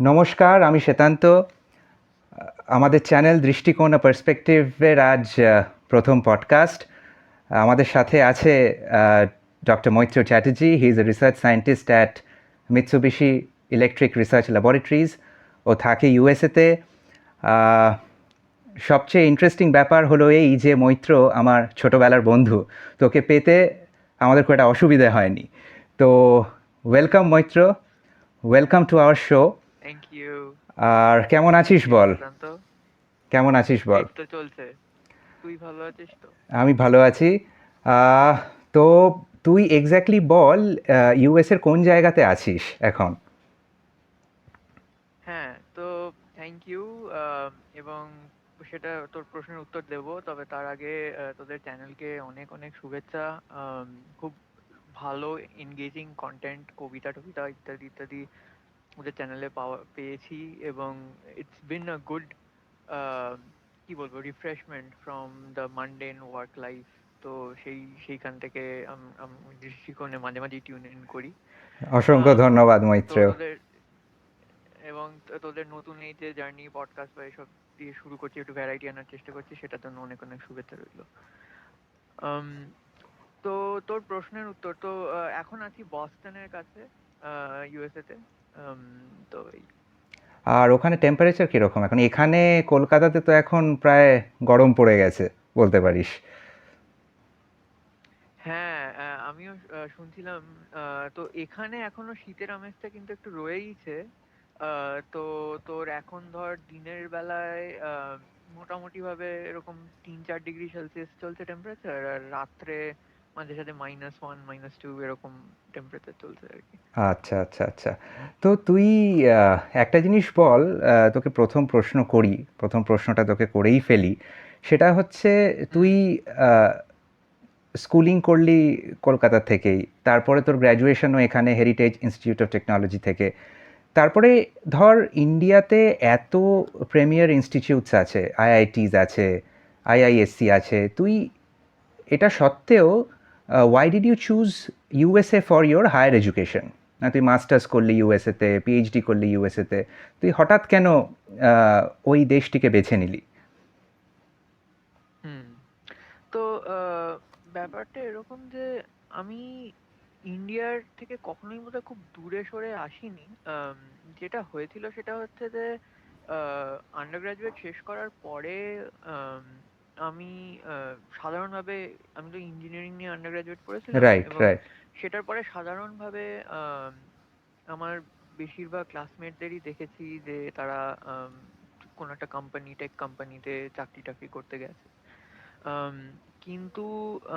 নমস্কার, আমি শ্বেতান্ত। আমাদের চ্যানেল দৃষ্টিকোণ ও পার্সপেক্টিভের আজ প্রথম পডকাস্ট। আমাদের সাথে আছে doctor Maitra Chatterjee. He is a research scientist at Mitsubishi Electric Research Laboratories. ও থাকে ইউএসএতে। সবচেয়ে ইন্টারেস্টিং ব্যাপার হলো এই যে মৈত্র আমার ছোটোবেলার বন্ধু। তোকে পেতে আমাদের খুব একটা অসুবিধা হয়নি। তো welcome Maitra, welcome to our show. Thank you. আর কেমন আছিস থ্যাংক ইউ বল? সুশান্ত। কেমন আছিস বল? এই তো চলছে। তুই ভালো আছিস তো? আমি ভালো আছি। আহ, তো তুই এক্স্যাক্টলি বল, ইউএস এর কোন জায়গাতে আছিস এখন? হ্যাঁ, তো থ্যাংক ইউ। এবং সেটা তোর প্রশ্নের উত্তর দেব, তবে তার আগে তোদের চ্যানেলকে অনেক অনেক শুভেচ্ছা। খুব ভালো এনগেজিং কন্টেন্ট, কবিতা টবিতা ইত্যাদি ইত্যাদি ওদের চ্যানেলে পেয়েছি, এবং ইটস বিন আ গুড, কি বলবো, refreshment from the mundane work life. তো সেইখান থেকে দৃষ্টিকোণে মাঝে মাঝে টিউন ইন করি। অসংখ্য আম, ধন্যবাদ তো মৈত্র। তোদের এবং তোদের নতুন এই যে জার্নি পডকাস্ট বা এসব দিয়ে শুরু করছি, একটু ভ্যারাইটি আনার চেষ্টা করছি, সেটার জন্য অনেক অনেক শুভেচ্ছা রইল। আম, তো তোর প্রশ্নের উত্তর তো, এখন আছি বস্টনের কাছে, ইউএসএ তে। আম, তো আর ওখানে টেম্পারেচার কীরকম এখন? এখানে কলকাতাতে তো এখন প্রায় গরম পড়ে গেছে বলতে পারিস। হ্যাঁ, আমিও শুনছিলাম। তো এখানে এখনো শীতের আমেজটা কিন্তু একটু রয়েইছে। তো তোর এখন ধর দিনের বেলায় মোটামুটি ভাবে এরকম 3-4 ডিগ্রি সেলসিয়াস চলছে টেম্পারেচার, আর রাত্রে মাঝে সাঝে -1 -2 এরকম টেম্পারেচার চলছে আর কি। আচ্ছা আচ্ছা আচ্ছা। তো তুই একটা জিনিস বল, তোকে প্রথম প্রশ্ন করি, প্রথম প্রশ্নটা তোকে করেই ফেলি। সেটা হচ্ছে, তুই হুম। স্কুলিং করলি কলকাতা থেকেই, তারপরে তোর গ্র্যাজুয়েশনও এখানে হেরিটেজ ইনস্টিটিউট অফ টেকনোলজি থেকে। তারপরে ধর ইন্ডিয়াতে এত প্রেমিয়ার ইনস্টিটিউটস আছে, আইআইটিস আছে, আইআইএসসি আছে, তুই এটা সত্ত্বেও why did you choose USA for your higher education? না, তুই মাস্টার্স করলি ইউএসএতে, পিএইচডি করলি ইউএসএতে, তুই হঠাৎ কেন ওই দেশটিকে বেছে নিলি? হুম। তো ব্যাপারটা এরকম যে আমি ইন্ডিয়ার থেকে কখনোই বোধহয় খুব দূরে সরে আসিনি। যেটা হয়েছিল সেটা হচ্ছে যে আন্ডার গ্রাজুয়েট শেষ করার পরে আম, আমি সাধারণভাবে, আমি তো ইঞ্জিনিয়ারিং নিয়ে আন্ডার গ্রাজুয়েট করেছিলাম, রাইট এবং রাইট। সেটার পরে সাধারণভাবে আমার বেশিরভাগ ক্লাসমেটদেরই দেখেছি যে তারা কোনো একটা কোম্পানি, টেক কোম্পানিতে চাকরি টাকরি করতে গেছে। আম, কিন্তু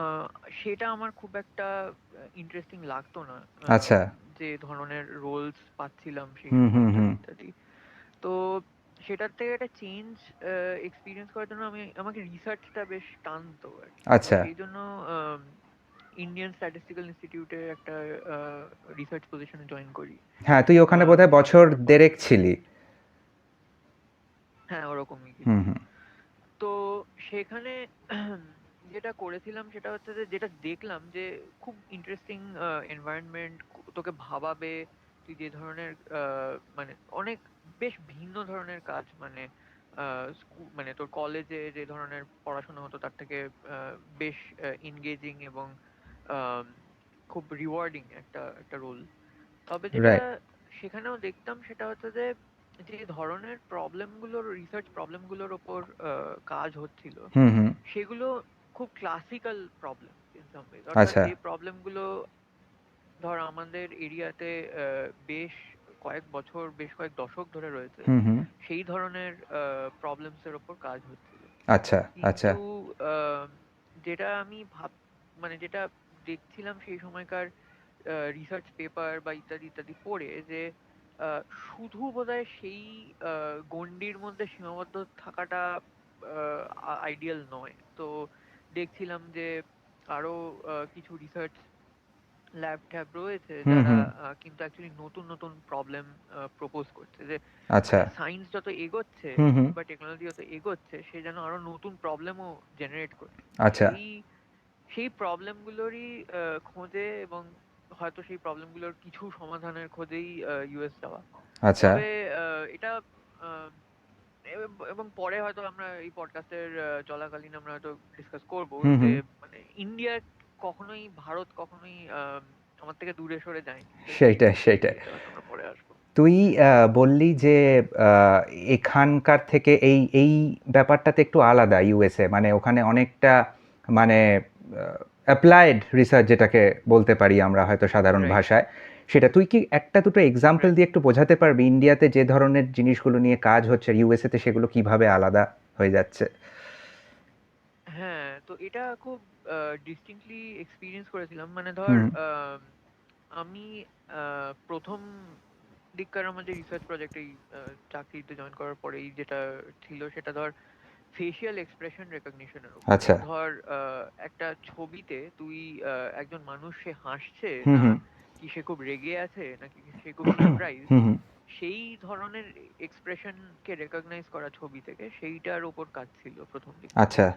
আহ, সেটা আমার খুব একটা ইন্টারেস্টিং লাগতো না। আচ্ছা। যে ধরনের রোলস পাচ্ছিলাম সেই হুম সময় হুম হুম। ইত্যাদি ইত্যাদি। তো সেটার থেকে একটা চেঞ্জ এক্সপিরিয়েন্স করার জন্য আমাকে রিসার্চটা বেশ টানতো আর কি। তো আচ্ছা। সেই জন্য ইন্ডিয়ান স্ট্যাটিস্টিক্যাল ইনস্টিটিউটে একটা রিসার্চ পজিশনে জয়েন করি। হ্যাঁ, তুই ওখানে বোধহয় জয়েন বছর করার পর, দেড়েক ছিলি। হ্যাঁ, ওরকমই হুম কিছু। হুম। তো সেখানে যেটা করেছিলাম সেটা হচ্ছে যে, যেটা দেখলাম যে খুব ইন্টারেস্টিং এনভায়রনমেন্ট, তোকে ভাবাবে। তুই যে ধরনের মানে অনেক বেশ ভিন্ন ধরনের কাজ, মানে মানে তোর কলেজে যে ধরনের পড়াশোনা হতো তার থেকে আহ, বেশ এনগেজিং এবং আম, খুব রিওয়ার্ডিং একটা একটা রোল। তবে যেটা রাইট। সেখানেও দেখতাম সেটা হচ্ছে যে, যে ধরনের প্রবলেমগুলোর, রিসার্চ প্রবলেমগুলোর ওপর কাজ হচ্ছিল, হুম হুম। সেগুলো খুব classical problem in some wedge. অর্থাৎ আচ্ছা। যে প্রবলেমগুলো ধর আমাদের এরিয়াতে বেশ কয়েক বছর, বেশ কয়েক দশক ধরে রয়েছে, হুম হুম। সেই ধরনের প্রবলেমস এর ওপর কাজ হচ্ছিল। আচ্ছা আচ্ছা। কিন্তু আহ, যেটা আমি মানে যেটা দেখছিলাম সেই সময়কার রিসার্চ পেপার বা ইত্যাদি ইত্যাদি পড়ে, যে শুধু বোধহয় সেই গণ্ডির মধ্যে সীমাবদ্ধ থাকাটা আইডিয়াল নয়। তো দেখছিলাম যে আরো কিছু রিসার্চ ল্যাব ট্যাব রয়েছে হুম যারা হুম। কিন্তু অ্যাকচুয়ালি নতুন নতুন প্রবলেম প্রপোজ করছে, যে আচ্ছা। মানে সায়েন্স যত এগোচ্ছে হুম হুম। বা টেকনোলজি যত এগোচ্ছে, সে যেন আরো নতুন প্রবলেমও জেনারেট করছে। তো আচ্ছা। সেই প্রবলেমগুলোরই খোঁজে এবং হয়তো সেই প্রবলেমগুলোর কিছু সমাধানের খোঁজেই ইউএস যাওয়া। আচ্ছা। তবে এটা আহ, এবং পরে হয়তো আমরা এই পডকাস্টের চলাকালীন আমরা হয়তো ডিসকাস করব হুম, যে হুম। মানে ইন্ডিয়া কখনোই, ভারত কখনোই আমার থেকে দূরে সরে যায়নি, সেইটাই, সেইটাই। এটা হয়তো আমরা পরে আসবো। তুই বললি যে আহ, এখানকার থেকে এই এই ব্যাপারটাতে একটু আলাদা ইউএসএ, মানে ওখানে অনেকটা মানে অ্যাপ্লাইড রিসার্চ যেটাকে বলতে পারি আমরা হয়তো সাধারণ রাইট, ভাষায়, সেটা তুই কি একটা দুটো এক্সাম্পল রাইট। দিয়ে একটু বোঝাতে পারবি ইন্ডিয়াতে যে ধরনের জিনিসগুলো নিয়ে কাজ হচ্ছে ইউএসএতে সেগুলো কিভাবে আলাদা হয়ে যাচ্ছে? হ্যাঁ, তো এটা খুব ডিস্টিংক্টলি এক্সপিরিয়েন্স করেছিলাম। মানে ধর হুম, আমি প্রথম দিককার আমার যে রিসার্চ প্রজেক্ট, এই চাকরিতে জয়েন করার পরেই যেটা ছিল সেটা ধর ফেসিয়াল এক্সপ্রেশন রেকগনিশনের উপর। আচ্ছা। ধর একটা ছবিতে তুই একজন মানুষ সে হাসছে হুম, না হুম। কি সে খুব রেগে আছে নাকি সে খুব সারপ্রাইজ, হুম, হুম। সেই ধরনের এক্সপ্রেশন কে রেকগনাইজ করা ছবি থেকে, সেইটার উপর কাজ ছিল প্রথম দিককার। আচ্ছা।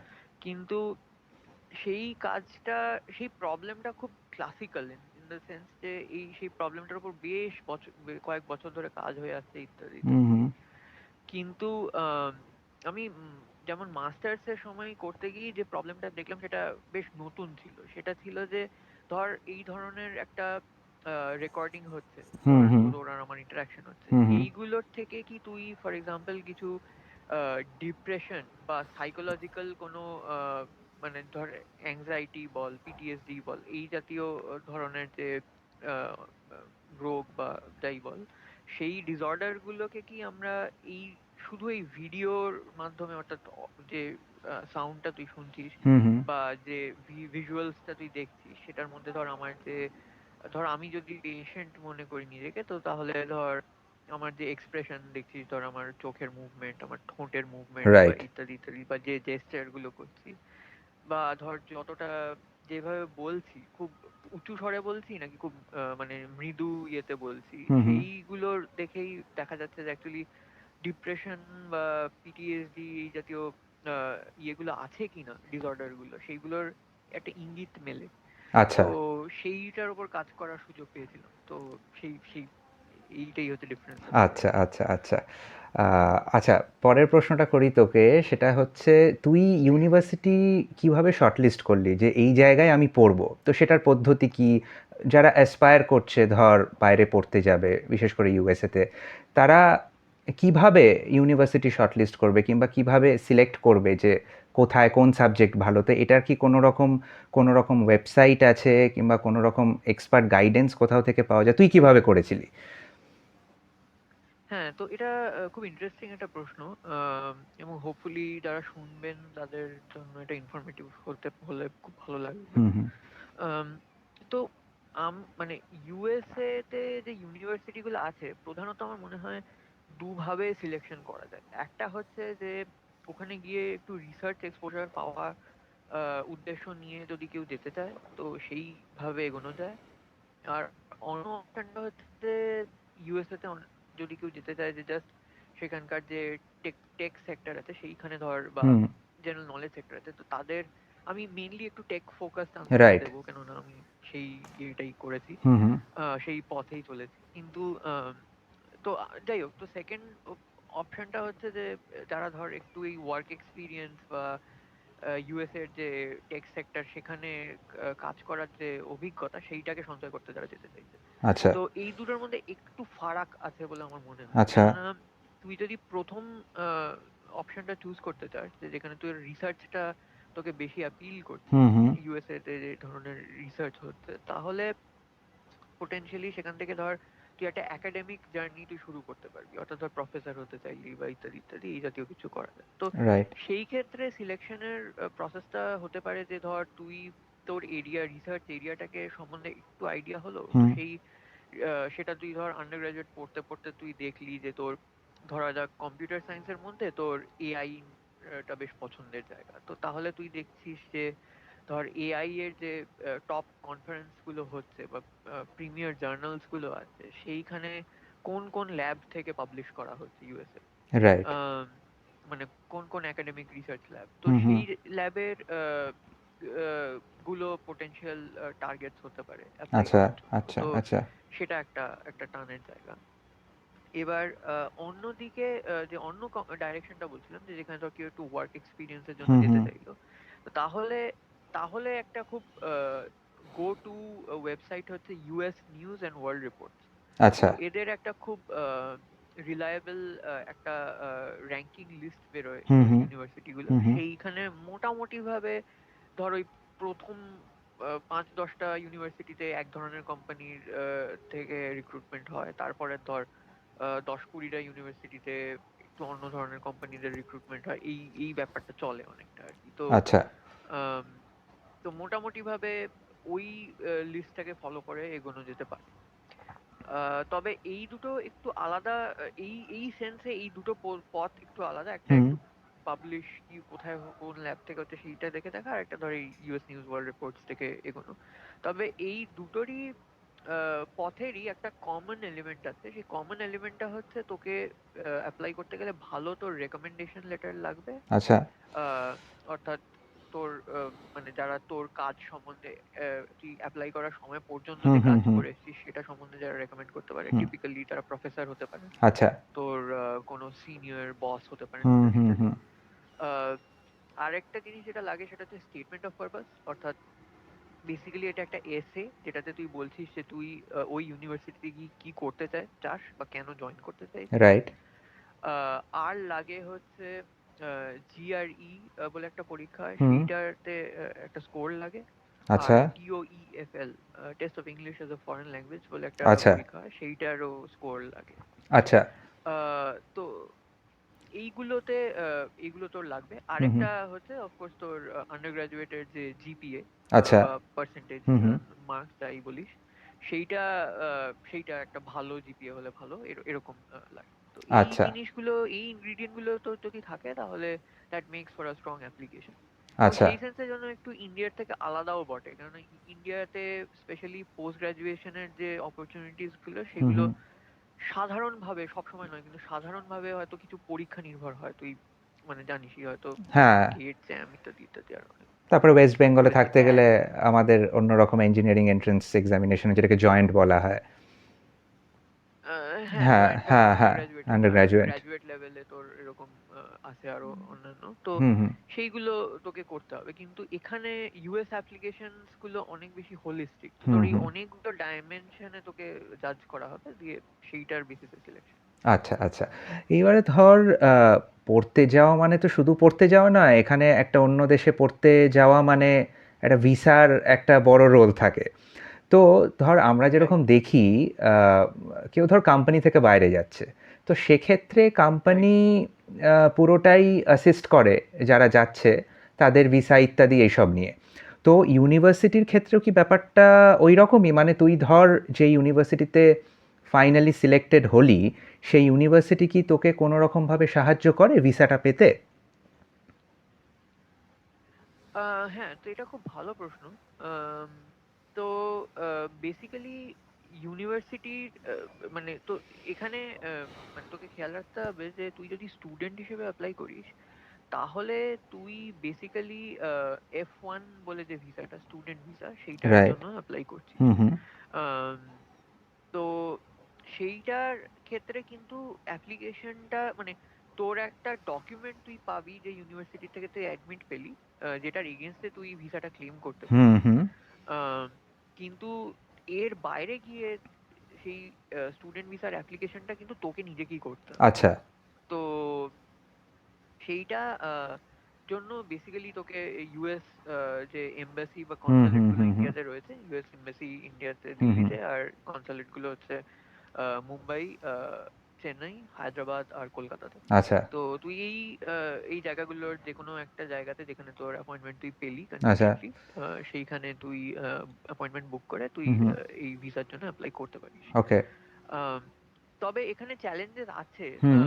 কিন্তু সেই কাজটা, সেই প্রবলেমটা খুব ক্লাসিক্যাল ইন দ্য সেন্স যে সেই প্রবলেমটার উপর বেশ কয়েক বছর ধরে কাজ হয়ে আসছে ইত্যাদি হুম, ইত্যাদি। হুম। কিন্তু আমি যেমন মাস্টার্স এর সময় করতে গিয়ে যে প্রবলেমটা দেখলাম সেটা বেশ নতুন ছিল। সেটা ছিল যে ধর এই ধরনের একটা রেকর্ডিং হচ্ছে, হুম, ধর হুম। তোর আর আমার ইন্টারাকশন হচ্ছে, হুম, হুম। এইগুলোর থেকে কি তুই ফর এক্সাম্পল কিছু ডিপ্রেশন বা সাইকোলজিক্যাল কোনো মানে ধর অ্যাংজাইটি বল, পিটিএসডি বল, এই জাতীয় ধরনের যে আহ, আহ, রোগ বা যাই বল, সেই ডিসঅর্ডার গুলোকে কি আমরা এই শুধু এই ভিডিওর মাধ্যমে, অর্থাৎ যে সাউন্ডটা তুই শুনছিস হুম, হুম। বা যে ভিজুয়ালসটা তুই দেখছিস সেটার মধ্যে ধর আমার যে, ধর আমি যদি পেশেন্ট মনে করি নিজেকে, তো তাহলে ধর আমার যে এক্সপ্রেশন দেখছিস, ধর আমার চোখের মুভমেন্ট, আমার ঠোঁটের মুভমেন্ট বা রাইট। ইত্যাদি ইত্যাদি, বা যে জেস্টার গুলো করছি, বা ধর যতটা যেভাবে বলছি, খুব উঁচু স্বরে বলছি নাকি খুব মানে মৃদু ইয়েতে বলছি, হুম, হুম। সেইগুলোর দেখেই দেখা যাচ্ছে যে অ্যাকচুয়ালি ডিপ্রেশন বা পিটিএসডি এই জাতীয় ইয়েগুলো আছে কিনা, ডিসঅর্ডার গুলো, সেইগুলোর একটা ইঙ্গিত মেলে। আচ্ছা। তো সেইটার উপর কাজ করার সুযোগ পেয়েছিলাম। তো সেই সেই এইটাই হচ্ছে ডিফারেন্স আসলে। আচ্ছা, আচ্ছা, আচ্ছা। আচ্ছা, পরের প্রশ্নটা করি তোকে। সেটা হচ্ছে তুই ইউনিভার্সিটি কিভাবে শর্টলিস্ট করলি যে এই জায়গায় আমি পড়বো? তো সেটার পদ্ধতি কি? যারা অ্যাসপায়ার করছে ধর বাইরে পড়তে যাবে, বিশেষ করে ইউএসএ তে, তারা কিভাবে ইউনিভার্সিটি শর্টলিস্ট করবে কিংবা কিভাবে সিলেক্ট করবে যে কোথায় কোন সাবজেক্ট ভালো? তো এটার কি কোনো রকম ওয়েবসাইট আছে কিংবা কোনো রকম এক্সপার্ট গাইডেন্স কোথাও থেকে পাওয়া যায়? তুই কিভাবে করেছিলি? হ্যাঁ, তো এটা খুব ইন্টারেস্টিং একটা প্রশ্ন। এবং হোপফুলি যারা শুনবেন তাদের জন্য এটা ইনফরমেটিভ হতে হলে খুব ভালো লাগবে। হুম, হুম। আম, তো মানে ইউএসএ তে যে ইউনিভার্সিটি গুলো আছে, প্রধানত আমার মনে হয় দুভাবে সিলেকশন করা যায়। একটা হচ্ছে যে ওখানে গিয়ে একটু রিসার্চ এক্সপোজার পাওয়া উদ্দেশ্য নিয়ে যদি কেউ যেতে চায়, তো সেইভাবে এগোনো যায়। আর অন্য অপশনটা হচ্ছে ইউএসএ তে যদি কেউ যেতে চায় যে জাস্ট সেখানকার যে টেক টেক সেক্টর আছে সেইখানে ধর, বা হুম। জেনারেল নলেজ সেক্টর আছে, তো তাদের আমি মেইনলি একটু টেক ফোকাসড আনসারটা রাইট। দেবো, কেননা আমি সেই ইয়েটাই করেছি, হুম, হুম। সেই পথেই চলেছি। কিন্তু তো যাই হোক, তো সেকেন্ড অপশনটা হচ্ছে যে যারা ধর একটু এই ওয়ার্ক এক্সপিরিয়েন্স বা ইউএস এর যে টেক সেক্টর সেখানে কাজ করার যে অভিজ্ঞতা সেইটাকে সঞ্চয় করতে যারা যেতে চাইছে। আচ্ছা, তো এই দুটোর মধ্যে একটু ফারাক আছে বলে আমার মনে হয়। আচ্ছা। কেননা তুই যদি প্রথম অপশনটা চুজ করতে চাস, যে যেখানে তুই রিসার্চটা তোকে বেশি অ্যাপিল করছে, হুম, হুম। ইউএসএ তে যে ধরনের রিসার্চ হচ্ছে, তাহলে পোটেনশিয়ালি সেখান থেকে ধর তুই একটা একাডেমিক জার্নি তুই শুরু করতে পারবি, অর্থাৎ ধর প্রফেসর হতে চাইলি বা ইত্যাদি ইত্যাদি এই জাতীয় কিছু করা যায়। তো রাইট। সেই ক্ষেত্রে সিলেকশনের প্রসেসটা হতে পারে যে ধর তুই তোর এরিয়া, রিসার্চ এরিয়াটাকে সম্বন্ধে একটু আইডিয়া হলো, তো হুম। সেই সেটা তুই ধর আন্ডার গ্রাজুয়েট পড়তে পড়তে তুই দেখলি যে তোর ধরা যাক কম্পিউটার সায়েন্সের মধ্যে তোর এআই টা বেশ পছন্দের জায়গা, তো তাহলে তুই দেখছিস যে ধর এআই এর যে টপ কনফারেন্স গুলো হচ্ছে বা প্রিমিয়ার জার্নালস গুলো আছে, সেইখানে কোন কোন ল্যাব থেকে পাবলিশ করা হচ্ছে ইউএসএ, রাইট। মানে কোন কোন একাডেমিক রিসার্চ ল্যাব, তো হুম, হুম। সেই ল্যাবের গুলো পোটেনশিয়াল টার্গেটস হতে পারে অ্যাপ্লাই আচ্ছা, করার জন্য। আচ্ছা, তো আচ্ছা। সেটা একটা একটা টানের জায়গা। এবার অন্যদিকে যে অন্য ডাইরেকশনটা বলছিলাম, যে যেখানে ধর কেউ একটু ওয়ার্ক এক্সপিরিয়েন্স এর জন্য হুম, যেতে হুম। চাইলো, তো তাহলে তাহলে একটা খুব গো টু ওয়েবসাইট হচ্ছে US news and world report. তো আচ্ছা। এদের একটা খুব রিলায়েবল একটা র্যাঙ্কিং লিস্ট বেরোয় হুম, হুম। ইউনিভার্সিটি গুলো, হুম, হুম। সেইখানে মোটামুটি ভাবে ধর ওই প্রথম 5-10টা ইউনিভার্সিটিতে এক ধরনের কোম্পানির থেকে রিক্রুটমেন্ট হয়, তারপরে ধর 10-20টা ইউনিভার্সিটিতে একটু অন্য ধরনের কোম্পানিদের রিক্রুটমেন্ট হয়, এই এই ব্যাপারটা চলে অনেকটা আর কি। তো আচ্ছা। আম, তো মোটামুটি ভাবে ওই লিস্টটাকে ফলো করে এগোনো যেতে পারে। তবে এই দুটো একটু আলাদা, এই এই সেন্সে এই দুটো পথ একটু আলাদা। একটা হুম। একটু পাবলিশ কি কোথায় কোন ল্যাব থেকে হচ্ছে সেইটা দেখে দেখা, আর একটা ধর এই ইউএস নিউজ ওয়ার্ল্ড রিপোর্টস থেকে এগোনো। তবে এই দুটোরই পথেরই একটা কমন এলিমেন্ট আছে। সেই কমন এলিমেন্টটা হচ্ছে তোকে অ্যাপ্লাই করতে গেলে ভালো তোর রেকমেন্ডেশন লেটার লাগবে। আচ্ছা। আহ, অর্থাৎ তোর মানে যারা তোর কাজ সম্বন্ধে তুই অ্যাপ্লাই করার সময় পর্যন্ত হুম, যে হুম, কাজ হুম। করে এসেছিস সেটা সম্বন্ধে যারা রেকমেন্ড করতে পারে, হুম। টিপিক্যালি তারা প্রফেসর হতে পারে, আচ্ছা। তোর কোনো সিনিয়র বস হতে পারেন, হুম, ইত্যাদি হুম, ইত্যাদি। হুম। আহ, আরেকটা জিনিস যেটা লাগে সেটা হচ্ছে স্টেটমেন্ট অফ পারপাস। অর্থাৎ বেসিক্যালি এটা একটা এসে, যেটাতে তুই বলছিস যে তুই ওই ইউনিভার্সিটিতে কি কি করতে চাস বা কেন জয়েন করতে চাইছিস। রাইট। আর লাগে হচ্ছে জিআরই বলে একটা পরীক্ষা হয়, হুম। সেইটাতে একটা স্কোর লাগে। আর আচ্ছা, TOEFL, test of English as a foreign language বলে একটা আচ্ছা, পরীক্ষা হয়, সেইটারও স্কোর লাগে। আচ্ছা। তো এইগুলোতে এইগুলো তোর লাগবে। হুম, হুম। আরেকটা হচ্ছে অফকোর্স তোর আন্ডার গ্রাজুয়েটের যে জিপিএ আচ্ছা। বা পার্সেন্টেজ হুম, হুম। মার্কস যাই বলিস, সেইটা সেইটা একটা ভালো জিপিএ হলে ভালো, এরকম লাগে। তো এই আচ্ছা, জিনিসগুলো, এই ইনগ্রিডিয়েন্ট গুলো তো যদি থাকে তাহলে that makes for a strong application. এবং আচ্ছা। সেই সেন্সের জন্য একটু ইন্ডিয়ার থেকে আলাদাও বটে, কারণ ইন্ডিয়াতে স্পেশালি পোস্ট গ্রাজুয়েশনের যে অপরচুনিটিস গুলো হুম, সেগুলো হুম। সাধারণভাবে, সবসময় নয় কিন্তু সাধারণভাবে হয়তো কিছু পরীক্ষা নির্ভর হয়। তুই মানে জানিসই হয়তো, হ্যাঁ। গেট জ্যাম ইত্যাদি ইত্যাদি আর অনেক তারপরে ওয়েস্ট বেঙ্গলে ইউএসসি থাকতে গেলে ক্যাট। আমাদের অন্যরকম ইঞ্জিনিয়ারিং এন্ট্রান্স এক্সামিনেশন যেটাকে জয়েন্ট বলা হয়। হ্যাঁ, হ্যাঁ, জয়েন্ট বলে হ্যাঁ, আন্ডার হ্যাঁ। গ্রাজুয়েটের, আন্ডার আর গ্র্যাজুয়েট। গ্রাজুয়েট লেভেলে তোর এরকম আছে আরো অন্যান্য। তো হুম, হুম। সেইগুলো তোকে করতে হবে। কিন্তু এখানে ইউএস অ্যাপ্লিকেশনস গুলো অনেক বেশি হোলিস্টিক। তো হুম, তোর এই হুম। অনেকগুলো ডাইমেনশনে তোকে জাজ করা হবে, দিয়ে সেইটার বেসিসে সিলেকশন। আচ্ছা, আচ্ছা। এইবারে ধর আ পড়তে যাওয়া মানে তো শুধু পড়তে যাওয়া নয়। এখানে একটা অন্য দেশে পড়তে যাওয়া মানে একটা ভিসার একটা বড় রোল থাকে। তো ধর আমরা রাইট, যেরকম দেখি আ কেউ ধর কোম্পানি থেকে বাইরে যাচ্ছে। তো সেক্ষেত্রে রাইট। কোম্পানি পুরোটাই অ্যাসিস্ট করে যারা যাচ্ছে তাদের ভিসা ইত্যাদি এইসব নিয়ে। তো ইউনিভার্সিটির ক্ষেত্রেও কি ব্যাপারটা ঐরকমই? মানে তুই ধর যে ইউনিভার্সিটিতে ফাইনালি সিলেক্টেড হলি, সেই ইউনিভার্সিটি কি তোকে কোনো রকমভাবে সাহায্য করে ভিসাটা পেতে? হ্যাঁ, তো এটা খুব ভালো প্রশ্ন। আম, তো বেসিক্যালি ইউনিভার্সিটির মানে তো এখানে মানে তোকে খেয়াল রাখতে হবে যে তুই যদি স্টুডেন্ট হিসেবে অ্যাপ্লাই করিস, তাহলে তুই বেসিক্যালি F1 বলে যে ভিসাটা, স্টুডেন্ট ভিসা, সেইটার রাইট। জন্য অ্যাপ্লাই করছিস। হুম, হুম। আম, তো সেইটার ক্ষেত্রে কিন্তু অ্যাপ্লিকেশনটা মানে তোর একটা ডকুমেন্ট তুই পাবি যে ইউনিভার্সিটি থেকে তুই অ্যাডমিট পেলি, যেটার এগেনস্টে তুই ভিসাটা ক্লেম করতে হুম, পারবি। হুম। আহ, কিন্তু এর বাইরে গিয়ে সেই স্টুডেন্ট ভিসার অ্যাপ্লিকেশনটা কিন্তু তোকে নিজেকেই করতে হবে। আচ্ছা। তো সেইটা জন্য বেসিক্যালি তোকে ইউএস যে এমবাসি বা হুম, কনসালেট হুম, গুলো হুম, হুম। ইন্ডিয়াতে রয়েছে, ইউএস এমবাসি ইন্ডিয়াতে হুম, হুম। দিল্লিতে, আর কনসালেট গুলো হচ্ছে মুম্বাই, চেন্নাই, হায়দ্রাবাদ আর কলকাতাতে। আচ্ছা, তো তুই এই এই জায়গাগুলোর যে কোনো একটা জায়গাতে যেখানে তোর অ্যাপয়েন্টমেন্ট তুই পেলি আচ্ছা। কনভিনিয়েন্টলি, সেইখানে তুই অ্যাপয়েন্টমেন্ট বুক করে তুই হুম, হুম। এই ভিসার জন্য অ্যাপ্লাই করতে পারিস। ওকে। আম, তবে এখানে চ্যালেঞ্জেস আছে। হুম।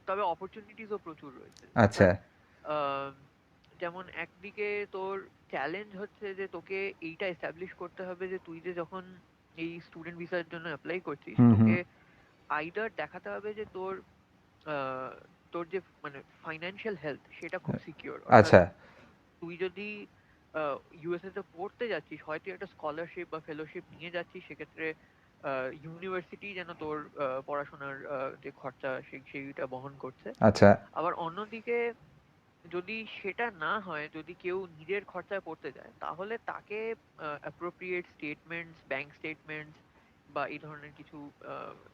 তবে অপরচুনিটিসও প্রচুর রয়েছে। আচ্ছা। অর্থাৎ আম, যেমন একদিকে তোর চ্যালেঞ্জ হচ্ছে যে তোকে এইটা এস্টাবলিশ করতে হবে যে তুই যে যখন এই স্টুডেন্ট ভিসার জন্য অ্যাপ্লাই করছিস, হুম, হুম। তোকে আইদার দেখাতে হবে যে তোর আহ, তোর যে মানে ফাইন্যান্সিয়াল হেলথ সেটা খুব সিকিউর। অর্থাৎ আচ্ছা। তুই যদি ইউএসএ তে পড়তে যাচ্ছিস, হয়তো একটা স্কলারশিপ বা ফেলোশিপ নিয়ে যাচ্ছিস, সেক্ষেত্রে ইউনিভার্সিটি যেন তোর পড়াশোনার যে খরচা সেইটা বহন করছে। আচ্ছা। আবার অন্যদিকে যদি সেটা না হয়, যদি কেউ নিজের খরচায় পড়তে যায়, তাহলে তাকে অ্যাপ্রোপ্রিয়েট স্টেটমেন্টস, ব্যাংক স্টেটমেন্টস বা এই ধরনের কিছু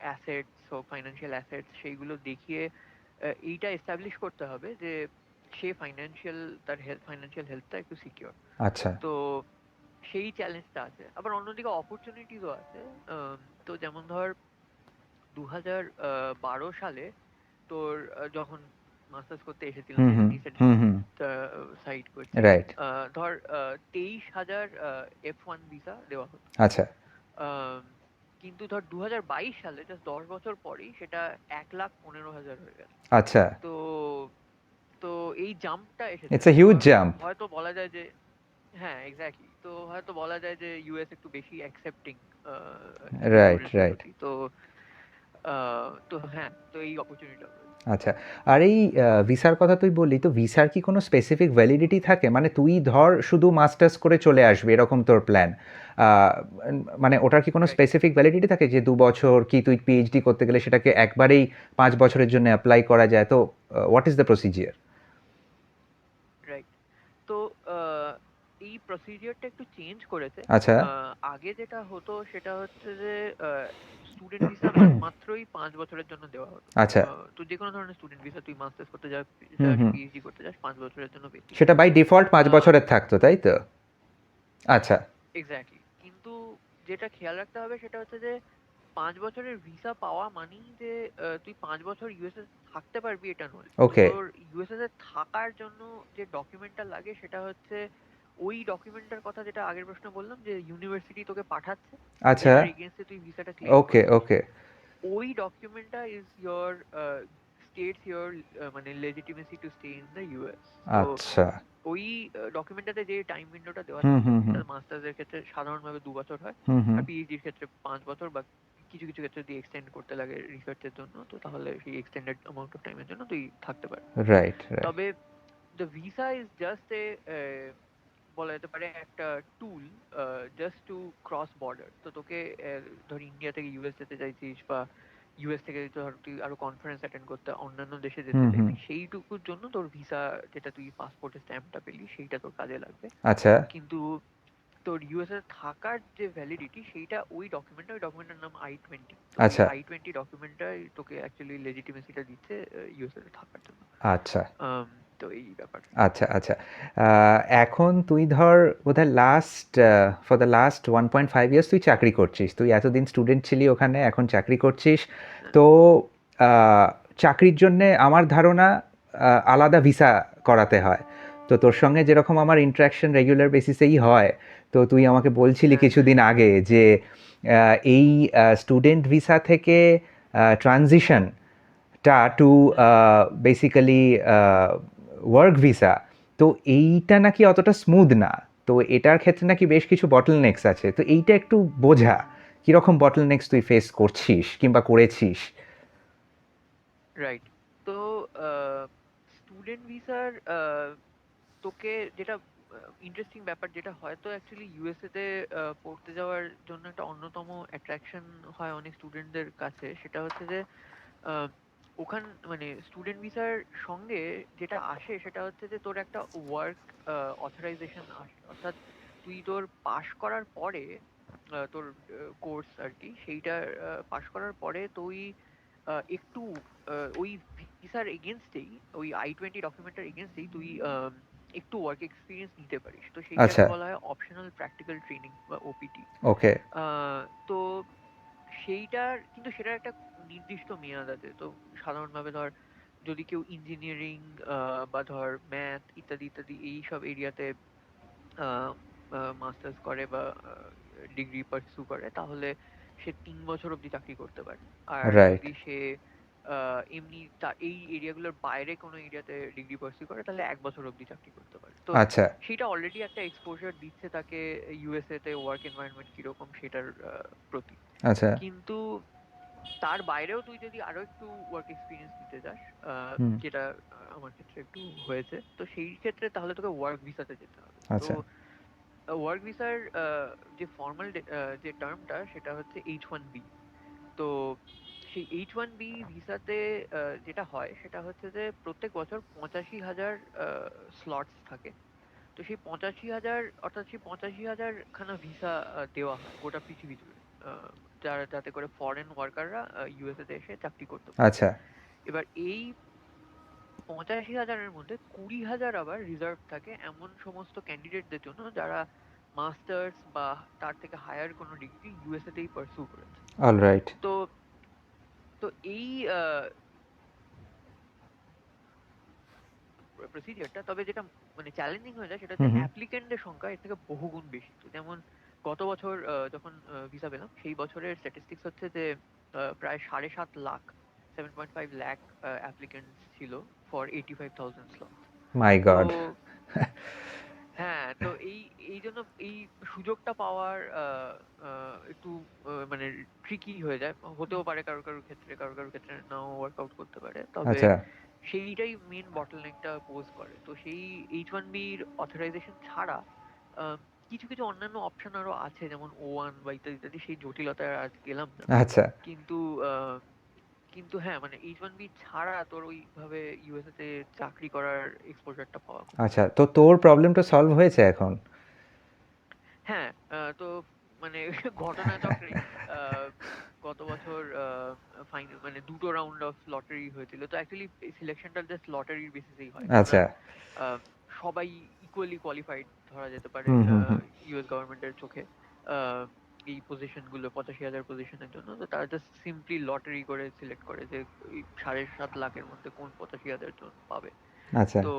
অ্যাসেটস হোক, ফাইন্যান্সিয়াল অ্যাসেটস, সেইগুলো দেখিয়ে এইটা এস্টাবলিশ করতে হবে যে সে তার ফাইন্যান্সিয়াল হেলথটা একটু সিকিউর। আচ্ছা। তো সেই চ্যালেঞ্জটা আছে। আবার অন্যদিকে অপরচুনিটিসও আছে। তো যেমন ধর 2012 সালে তোর যখন মাস্টার্স করতে এসেছিলাম, হুম, যেটা হুম, নিচের হুম, হুম। সাইড করছিলাম, রাইট। ধর 23,000 F1 ভিসা দেওয়া হতো। আচ্ছা। আম, কিন্তু ধর 2022 সালে, জাস্ট 10 বছর পরেই, সেটা 1,15,000 হয়ে গেছে। আচ্ছা। তো তো এই জাম্পটা এসেছে, ইটস এ হিউজ তোর জাম্প। হয়তো বলা যায় যে, হ্যাঁ এক্স্যাক্টলি, তো হয়তো বলা যায় যে ইউএস একটু বেশি অ্যাকসেপ্টিং রাইট, স্টুডেন্টসদের রাইট। প্রতি। তো হ্যাঁ, তো এই অপরচুনিটিটা রয়েছে। আচ্ছা। আর এই ভিসার কথা তুই বললি, তো ভিসার কি কোনো স্পেসিফিক ভ্যালিডিটি থাকে? মানে তুই ধর শুধু মাস্টার্স করে চলে আসবি এরকম তোর প্ল্যান, মানে ওটার কি কোনো রাইট, স্পেসিফিক ভ্যালিডিটি থাকে যে 2 বছর, কি তুই পিএইচডি করতে গেলে সেটাকে একবারেই 5 বছরের জন্য অ্যাপ্লাই করা যায়? তো what is the procedure? Right. তো আহ, এই প্রসিজিওরটা একটু চেঞ্জ করেছে। আচ্ছা। আগে যেটা হতো সেটা হচ্ছে যে স্টুডেন্ট ভিসা মাত্রই 5 বছরের জন্য দেওয়া হতো। আচ্ছা। তো যে কোনো ধরনের স্টুডেন্ট ভিসা, তুই মাস্টার্স করতে হুম, যাস, হুম। পিএইচডি করতে যাস, 5 বছরের জন্য পেতি। সেটা বাই ডিফল্ট 5 বছরের থাকতো, তাই তো? আচ্ছা। এক্স্যাক্টলি। কিন্তু যেটা খেয়াল রাখতে হবে সেটা হচ্ছে যে 5 বছরের ভিসা পাওয়া মানেই যে তুই 5 বছর ইউএসএ থাকতে পারবি এটা নয়। ওকে। তোর ইউএসএ তে থাকার জন্য যে ডকুমেন্টটা লাগে সেটা হচ্ছে ওই ডকুমেন্টটার কথা যেটা আগের প্রশ্নে বললাম, যে ইউনিভার্সিটি তোকে পাঠাচ্ছে, আচ্ছা। যেটার এগেইনস্টে তুই ভিসাটা ক্লেম ওকে, করছিস, ওকে। ওই ডকুমেন্টটা ইজ ইয়োর স্টেটস ইয়োর মানে legitimacy to stay in the US. তো আচ্ছা। ওই ডকুমেন্টটাতে যে টাইম উইন্ডোটা দেওয়া হুম, থাকে, হুম, সেটা হুম। মাস্টার্স এর ক্ষেত্রে সাধারণভাবে 2 বছর হয়। হুম, হুম। আর পিএইচডির ক্ষেত্রে 5 বছর, বা কিছু কিছু ক্ষেত্রে যদি এক্সটেন্ড করতে লাগে রিসার্চের জন্য, তো তাহলে সেই এক্সটেন্ডেড অ্যামাউন্ট অফ টাইমের জন্য তুই থাকতে পারবি। Right, right. তবে the visa is just a, বলা যেতে পারে একটা টুল জাস্ট টু ক্রস বর্ডার। তো তোকে ধর ইন্ডিয়া থেকে ইউএস যেতে চাইছিস, বা ইউএস থেকে ধর তুই আরো কনফারেন্স অ্যাটেন্ড করতে অন্যান্য দেশে যেতে হুম, হুম। চাইছিস, সেইটুকুর জন্য তোর ভিসা, যেটা তুই পাসপোর্টের স্ট্যাম্পটা পেলি, সেইটা তোর কাজে লাগবে। আচ্ছা। কিন্তু তোর ইউএসএ থাকার যে ভ্যালিডিটি, সেইটা ওই ডকুমেন্টের নাম I-20। তো ওই আচ্ছা। I-20 ডকুমেন্টটাই তোকে অ্যাকচুয়ালি লেজিটিমেসিটা দিচ্ছে ইউএসএ তে থাকার জন্য। আচ্ছা। আম, তো এই ব্যাপার। আচ্ছা, আচ্ছা। এখন তুই ধর বোধহয় ফর দ্য লাস্ট 1.5 ইয়ার্স তুই চাকরি করছিস। তুই এতদিন স্টুডেন্ট ছিলি ওখানে, এখন চাকরি করছিস। হ্যাঁ, তো আ চাকরির জন্যে আমার ধারণা আলাদা ভিসা করাতে হয়। তো তোর সঙ্গে যেরকম আমার ইন্টারেকশন রেগুলার বেসিসেই হয়, তো তুই আমাকে বলছিলি হ্যাঁ, কিছুদিন আগে যে এই স্টুডেন্ট ভিসা থেকে ট্রানজিশন টা টু হুম, বেসিক্যালি ওয়ার্ক ভিসা, তো এইটা নাকি অতটা স্মুথ না। তো এটার ক্ষেত্রে নাকি বেশ কিছু বটলনেকস আছে। তো এইটা একটু বোঝা, কিরকম বটলনেকস তুই ফেস করছিস কিংবা করেছিস? রাইট। তো স্টুডেন্ট ভিসার তোকে যেটা ইন্টারেস্টিং ব্যাপার, যেটা হয়তো অ্যাকচুয়ালি ইউএসএ তে পড়তে যাওয়ার জন্য একটা অন্যতম অ্যাট্রাকশন হয় অনেক স্টুডেন্টদের কাছে, সেটা হচ্ছে যে আহ, ওখান মানে স্টুডেন্ট ভিসার সঙ্গে যেটা আসে সেটা হচ্ছে যে তোর একটা ওয়ার্ক অথরাইজেশন আসে। অর্থাৎ তুই তোর পাশ করার পরে, তোর কোর্স আর কি, সেইটা পাশ করার পরে তুই একটু ওই ভিসার এগেনস্টেই, ওই I-20 ডকুমেন্টের এগেনস্টেই তুই একটু ওয়ার্ক এক্সপিরিয়েন্স নিতে পারিস। তো সেইটাকে আচ্ছা। বলা হয় অপশনাল প্র্যাকটিক্যাল ট্রেনিং বা ওপিটি। ওকে। তো সেটার একটা নির্দিষ্ট মেয়াদ আছে। তো সাধারণভাবে ধর, যদি কেউ ইঞ্জিনিয়ারিং বা ধর ম্যাথ ইত্যাদি ইত্যাদি এই সব এরিয়াতে মাস্টার্স করে বা ডিগ্রি পার্সু করে, তাহলে সে 3 বছর অব্দি চাকরি করতে পারে। আর রাইট। যদি সে এমনি এই এরিয়াগুলোর বাইরে কোনো এরিয়াতে ডিগ্রি পার্সু করে, তাহলে 1 বছর অব্দি চাকরি করতে পারে। তো আচ্ছা। সেটা অলরেডি একটা এক্সপোজার দিচ্ছে তাকে ইউএসএ তে ওয়ার্ক এনভায়রনমেন্ট কিরকম সেটার প্রতি। আচ্ছা। কিন্তু তার বাইরেও তুই যদি আরো একটু ওয়ার্ক এক্সপিরিয়েন্স নিতে চাস, হুম। যেটা আমার ক্ষেত্রে একটু হয়েছে, তো সেই ক্ষেত্রে তাহলে তোকে ওয়ার্ক ভিসাতে যেতে হবে। তো আচ্ছা। ওয়ার্ক ভিসার যে ফর্মাল যে টার্মটা সেটা হচ্ছে H1B। তো সেই H1B ভিসাতে যেটা হয় সেটা হচ্ছে যে প্রত্যেক বছর 85,000 স্লটস থাকে। তো সেই 85,000 অর্থাৎ সেই 85,000 খানা ভিসা দেওয়া হয় গোটা পৃথিবী জুড়ে, যাতে করে ফরেন ওয়ার্কাররা ইউএসএ তে এসে চাকরি করতে পারে। আচ্ছা। এবার এই 85,000-এর মধ্যে 20,000 আবার রিজার্ভ থাকে এমন সমস্ত ক্যান্ডিডেটদের জন্য যারা মাস্টার্স বা তার থেকে হায়ার কোনো ডিগ্রি ইউএসএ তেই পার্সু করেছে। অলরাইট। তো তো এই প্রসিডিওরটা, তবে যেটা মানে চ্যালেঞ্জিং হয়ে যায় সেটা হুম হচ্ছে হুম। অ্যাপ্লিকেন্টের সংখ্যা এর থেকে বহুগুণ বেশি। তো যেমন গত বছর যখন ভিসা পেলাম সেই বছরের স্ট্যাটিস্টিক্স হচ্ছে যে প্রায় 7.5 লাখ, 7.5 লাখ অ্যাপ্লিকেন্টস ছিল ফর 85,000 স্লট। মাই তো গড। হ্যাঁ, তো এই জন্য এই সুযোগটা পাওয়ার একটু মানে ট্রিকি হয়ে যায়। হতেও পারে কারোর কারোর ক্ষেত্রে, কারোর কারোর ক্ষেত্রে নাও ওয়ার্কআউট করতে পারে। তবে আচ্ছা সেইটাই মেন বটলনেকটা পোজ করে। তো সেই H1B-র অথরাইজেশন ছাড়া আহ, কিছু কিছু অন্যান্য অপশন আরো আছে, যেমন O1 বা ইত্যাদি ইত্যাদি, সেই জটিলতায় আজ গেলাম না। আচ্ছা কিন্তু কিন্তু হ্যাঁ, মানে H1B ছাড়া তোর ওইভাবে ইউএসএ তে চাকরি করার এক্সপোজারটা পাওয়া খুব আচ্ছা, তো তোর প্রবলেমটা সলভ হয়েছে এখন? হ্যাঁ, তো মানে ঘটনাচক্রে আহ, গত বছর ফাইনাল মানে দুটো রাউন্ড অফ লটারি হয়েছিল। তো অ্যাকচুয়ালি সিলেকশনটা জাস্ট লটারির বেসিসেই হয়, আচ্ছা। সুতরাং আহ, সবাই ইকুয়ালি কোয়ালিফাইড ধরা যেতে পারে হুম হুম হুম। ইউএস গভর্নমেন্টের চোখে আহ, এই পজিশন গুলো, 85,000 পজিশনের জন্য। তো তারা জাস্ট সিম্পলি লটারি করে সিলেক্ট করে যে এই 7.5 লাখের মধ্যে কোন 85,000 জন পাবে। আচ্ছা তো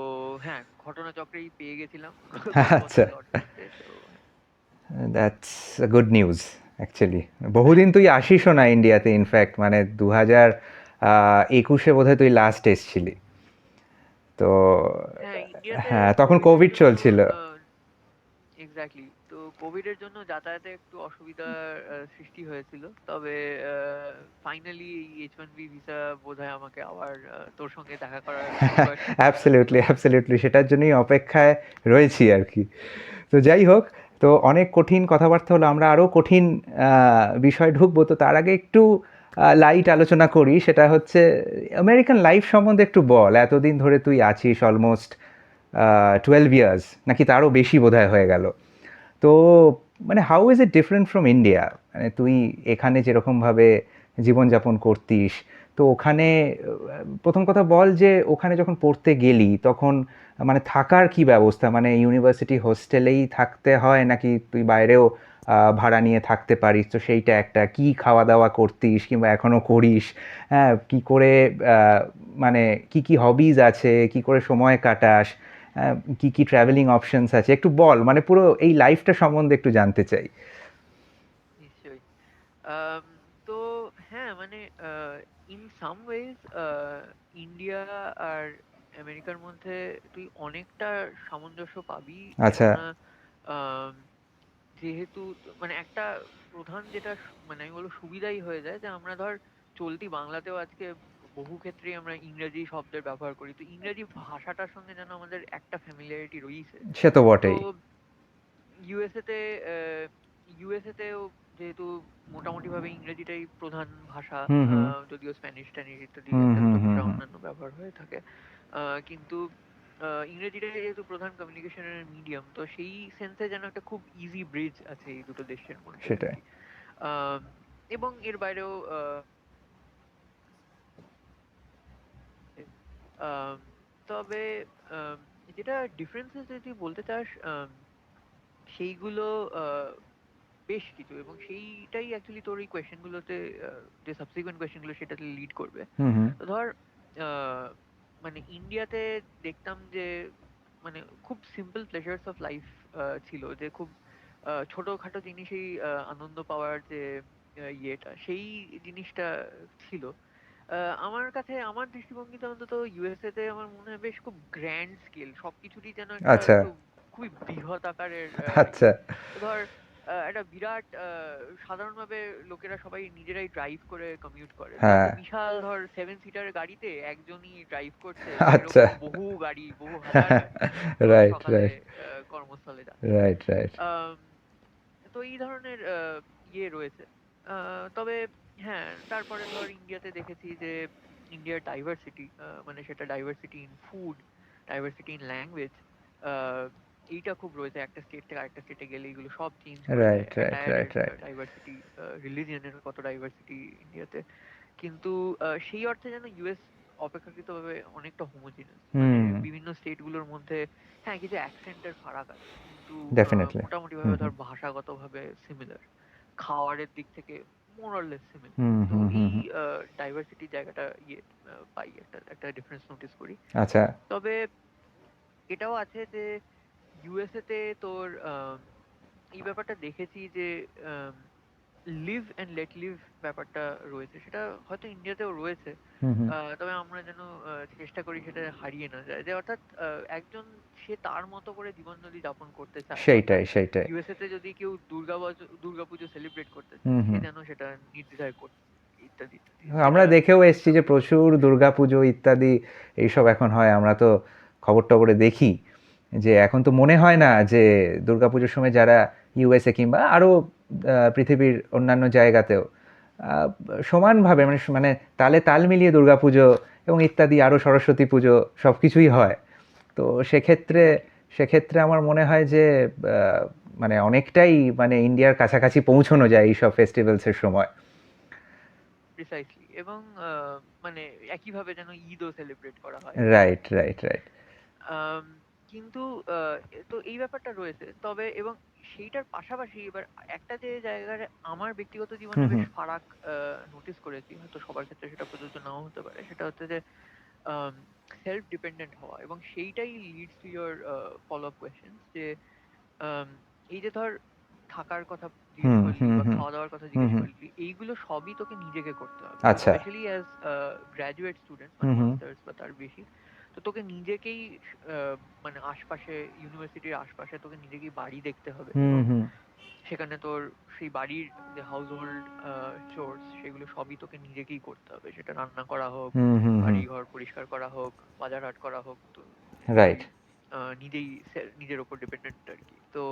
হ্যাঁ, ঘটনাচক্রেই পেয়ে গেছিলাম গত আচ্ছা। বছর লটারিতে। তো দ্যাটস গুড নিউজ অ্যাকচুয়ালি। বহুদিন তুই আসিসও না ইন্ডিয়াতে, ইনফ্যাক্ট মানে 2021-এ বোধহয় তুই লাস্ট এসছিলি। তো হ্যাঁ, ইন্ডিয়াতে হ্যাঁ, তখন কোভিড এর কোভিড জন্য চলছিল। এক্স্যাক্টলি, তো কোভিড এর জন্য যাতায়াতে একটু অসুবিধার সৃষ্টি হয়েছিল। তবে ফাইনালি এই H1B ভিসা বোধহয় আমাকে আবার তোর সঙ্গে দেখা করার সুযোগ করে দিল। অ্যাবসলিউটলি অ্যাবসলিউটলি, সেটার জন্যই অপেক্ষায় রয়েছি আর কি। তো যাই হোক, তো অনেক কঠিন কথাবার্তা হলো, আমরা আরও কঠিন বিষয় ঢুকবো। তো তার আগে একটু লাইট আলোচনা করি, সেটা হচ্ছে আমেরিকান লাইফ সম্বন্ধে একটু বল। এতদিন ধরে তুই আছিস, অলমোস্ট 12 ইয়ার্স, নাকি তারও বেশি বোধহয় হয়ে গেল। তো মানে how is it different from India? মানে তুই এখানে যেরকমভাবে জীবনযাপন করতিস, তো ওখানে প্রথম কথা বল যে ওখানে যখন পড়তে গেলি তখন মানে থাকার কি ব্যবস্থা? মানে ইউনিভার্সিটি হোস্টেলেই থাকতে হয় নাকি তুই বাইরেও ভাড়া নিয়ে থাকতে পারিস? তো সেইটা একটা, কি খাওয়া দাওয়া করতিস কিংবা এখনও করিস? হ্যাঁ, কী করে মানে কি কি হবিজ আছে, কি করে সময় কাটাস, কি কি ট্রাভেলিং অপশনস আছে, একটু বল। মানে পুরো এই লাইফটা সম্বন্ধে একটু জানতে চাই। নিশ্চয়ই। আম, তো হ্যাঁ, মানে ইন সাম ওয়েজ ইন্ডিয়া আর আমেরিকার মধ্যে তুই অনেকটা সামঞ্জস্য পাবি। আচ্ছা। কেননা আম, যেহেতু মানে একটা প্রধান যেটা মানে আমি বলবো সুবিধাই হয়ে যায় যে আমরা ধর চলতি বাংলাতেও আজকে বহু ক্ষেত্রেই আমরা ইংরেজি শব্দের ব্যবহার করি। তো ইংরেজি ভাষাটার সঙ্গে যেন আমাদের একটা ফ্যামিলিয়ারিটি রয়েছে। সে তো তো বটেই। ইউএসএ তে ইউএসএ তেও যেহেতু মোটামুটি ভাবে ইংরেজিটাই প্রধান ভাষা, হুম হুম যদিও স্প্যানিশ ট্যানিশ ইত্যাদি হুম ইত্যাদি হুম তো হুম ভাষা হুম। অন্যান্য ব্যবহার হয়ে থাকে। কিন্তু ইংরেজিটাই যেহেতু প্রধান কমিউনিকেশনের মিডিয়াম, তো সেই সেন্সে যেন একটা খুব ইজি ব্রিজ আছে এই দুটো দেশের মধ্যে আর সেটাই। কি। আম, এবং এর বাইরেও আম, তবে আম, যেটা ডিফারেন্সেস যদি বলতে চাস, সেইগুলো বেশ কিছু, এবং সেইটাই অ্যাকচুয়ালি তোর এই কোয়েশ্চেন গুলোতে যে সাবসিকুয়েন্ট কোয়েশ্চেন গুলো সেটাতে লিড করবে। হুম হুম। তো ধর আহ, মানে ইন্ডিয়াতে দেখতাম যে মানে খুব সিম্পল প্লেজার্স অফ লাইফ ছিল, যে খুব ছোটখাটো জিনিসেই আনন্দ পাওয়ার যে ইয়েটা, সেই জিনিসটা ছিল। আমার কাছে, আমার দৃষ্টিভঙ্গিতে অন্তত ইউএসএ তে আমার মনে হয় বেশ খুব গ্র্যান্ড স্কেল সবকিছুরই, যেন একটা আচ্ছা একটু খুবই বৃহৎ আকারের আচ্ছা। ইয়ে। তো ধর একটা বিরাট সাধারণভাবে লোকেরা সবাই নিজেরাই ড্রাইভ করে কমিউট করে। তো হ্যাঁ। একটা বিশাল ধর 7 সিটার গাড়িতে একজনই ড্রাইভ করছে, আচ্ছা। এরকম বহু গাড়ি, বহু হাজার গাড়ি রাইট সকালে রাইট। কর্মস্থলে যাচ্ছে। Right, right. আম, তো এই ধরনের ইয়ে রয়েছে। তবে হ্যাঁ, তারপরে ধর ইন্ডিয়াতে দেখেছি যে ইন্ডিয়ার ডাইভার্সিটি, মানে সেটা diversity in food, diversity in language, এইটা খুব রয়েছে। একটা স্টেট থেকে আরেকটা স্টেটে গেলে এগুলো সব চেঞ্জ করে দেয়। Right, right, entire right, right. Diversity, রিলিজিয়নের কত ডাইভার্সিটি ইন্ডিয়াতে। কিন্তু সেই অর্থে যেন ইউএস অপেক্ষাকৃতভাবে অনেকটা হোমোজিনাস, মানে হুম, বিভিন্ন স্টেট গুলোর মধ্যে হ্যাঁ কিছু অ্যাকসেন্টের ফারাক আছে, কিন্তু ডেফিনিটলি। মোটামুটি হুম, ভাবে হুম। ধর ভাষাগতভাবে সিমিলার, খাওয়ারের দিক থেকে মোর অর লেস সিমিলার। হুম, তো হুম, হুম, এই হুম। ডাইভার্সিটির জায়গাটা ইয়ে পাই, একটা একটা ডিফারেন্স নোটিস করি। আচ্ছা। তবে এটাও আছে যে ইউএসএ তে তোর এই ব্যাপারটা দেখেছি যে লিভ অ্যান্ড লেট লিভ ব্যাপারটা রয়েছে, সেটা হয়তো ইন্ডিয়াতেও রয়েছে। হুম, হুম। তবে আমরা যেন চেষ্টা করি সেটা হারিয়ে না যায়, যে অর্থাৎ একজন সে তার মতো করে জীবন যদি যাপন করতে চায়, অর্থাৎ সেইটাই, সেইটাই। ইউএসএ তে যদি কেউ দুর্গাপুজো সেলিব্রেট করতে চায়, হুম, সে হুম। যেন সেটা নির্দ্বিধায় করতে পারে, ইত্যাদি ইত্যাদি, আমরা যেটা দেখেও এসেছি আহ, যে প্রচুর দুর্গাপুজো ইত্যাদি এইসব এখন হয়। আমরা তো খবর-টবরে দেখি যে এখন তো মনে হয় না যে দুর্গাপুজোর সময় যারা ইউএসএ কিংবা আরও পৃথিবীর অন্যান্য জায়গাতেও সমানভাবে মানে তালে তাল মিলিয়ে দুর্গাপুজো এবং ইত্যাদি আরও সরস্বতী পুজো সব কিছুই হয়। তো সেক্ষেত্রে exactly, সেক্ষেত্রে আমার মনে হয় যে আহ, মানে অনেকটাই মানে ইন্ডিয়ার কাছাকাছি পৌঁছানো যায় এইসব ফেস্টিভ্যালসের সময়। প্রিসাইসলি। এবং মানে একইভাবে যেন ঈদও সেলিব্রেট করা হয়। Right, right, right. আম, কিন্তু তো এই ব্যাপারটা রয়েছে। তবে এবং সেইটার পাশাপাশি এবার একটা যে জায়গায় আমার ব্যক্তিগত জীবনে হুম, বেশ হুম। ফারাক নোটিস করেছি, হয়তো সবার ক্ষেত্রে সেটা প্রযোজ্য নাও হতে পারে, সেটা হচ্ছে যে সেলফ ডিপেন্ডেন্ট হওয়া। এবং সেইটাই leads to your follow up question, যে আম, এই যে ধর থাকার কথা জিজ্ঞেস হুম, করলি হুম, বা হুম। খাওয়া দাওয়ার কথা হুম, জিজ্ঞেস হুম। করলি, এইগুলো সবই তোকে নিজেকে করতে হবে, আচ্ছা। স্পেশালি অ্যাজ গ্রাজুয়েট স্টুডেন্ট, মানে হুম, হুম। মাস্টার্স বা তার বেশি। তো তোকে নিজেকেই মানে আশপাশে, ইউনিভার্সিটির আশপাশে তোকে নিজেকেই বাড়ি দেখতে হবে, হুম, এবং হুম। সেখানে তোর সেই বাড়ির যে হাউস হোল্ড চোরস, সেগুলো সবই তোকে নিজেকেই করতে হবে। সেটা রান্না করা হোক, হুম, হুম, হুম। বাড়ি ঘর পরিষ্কার করা হোক, বাজার হাট করা হোক, তো তুই রাইট। নিজেই নিজের ওপর ডিপেন্ডেন্ট আর কি। তো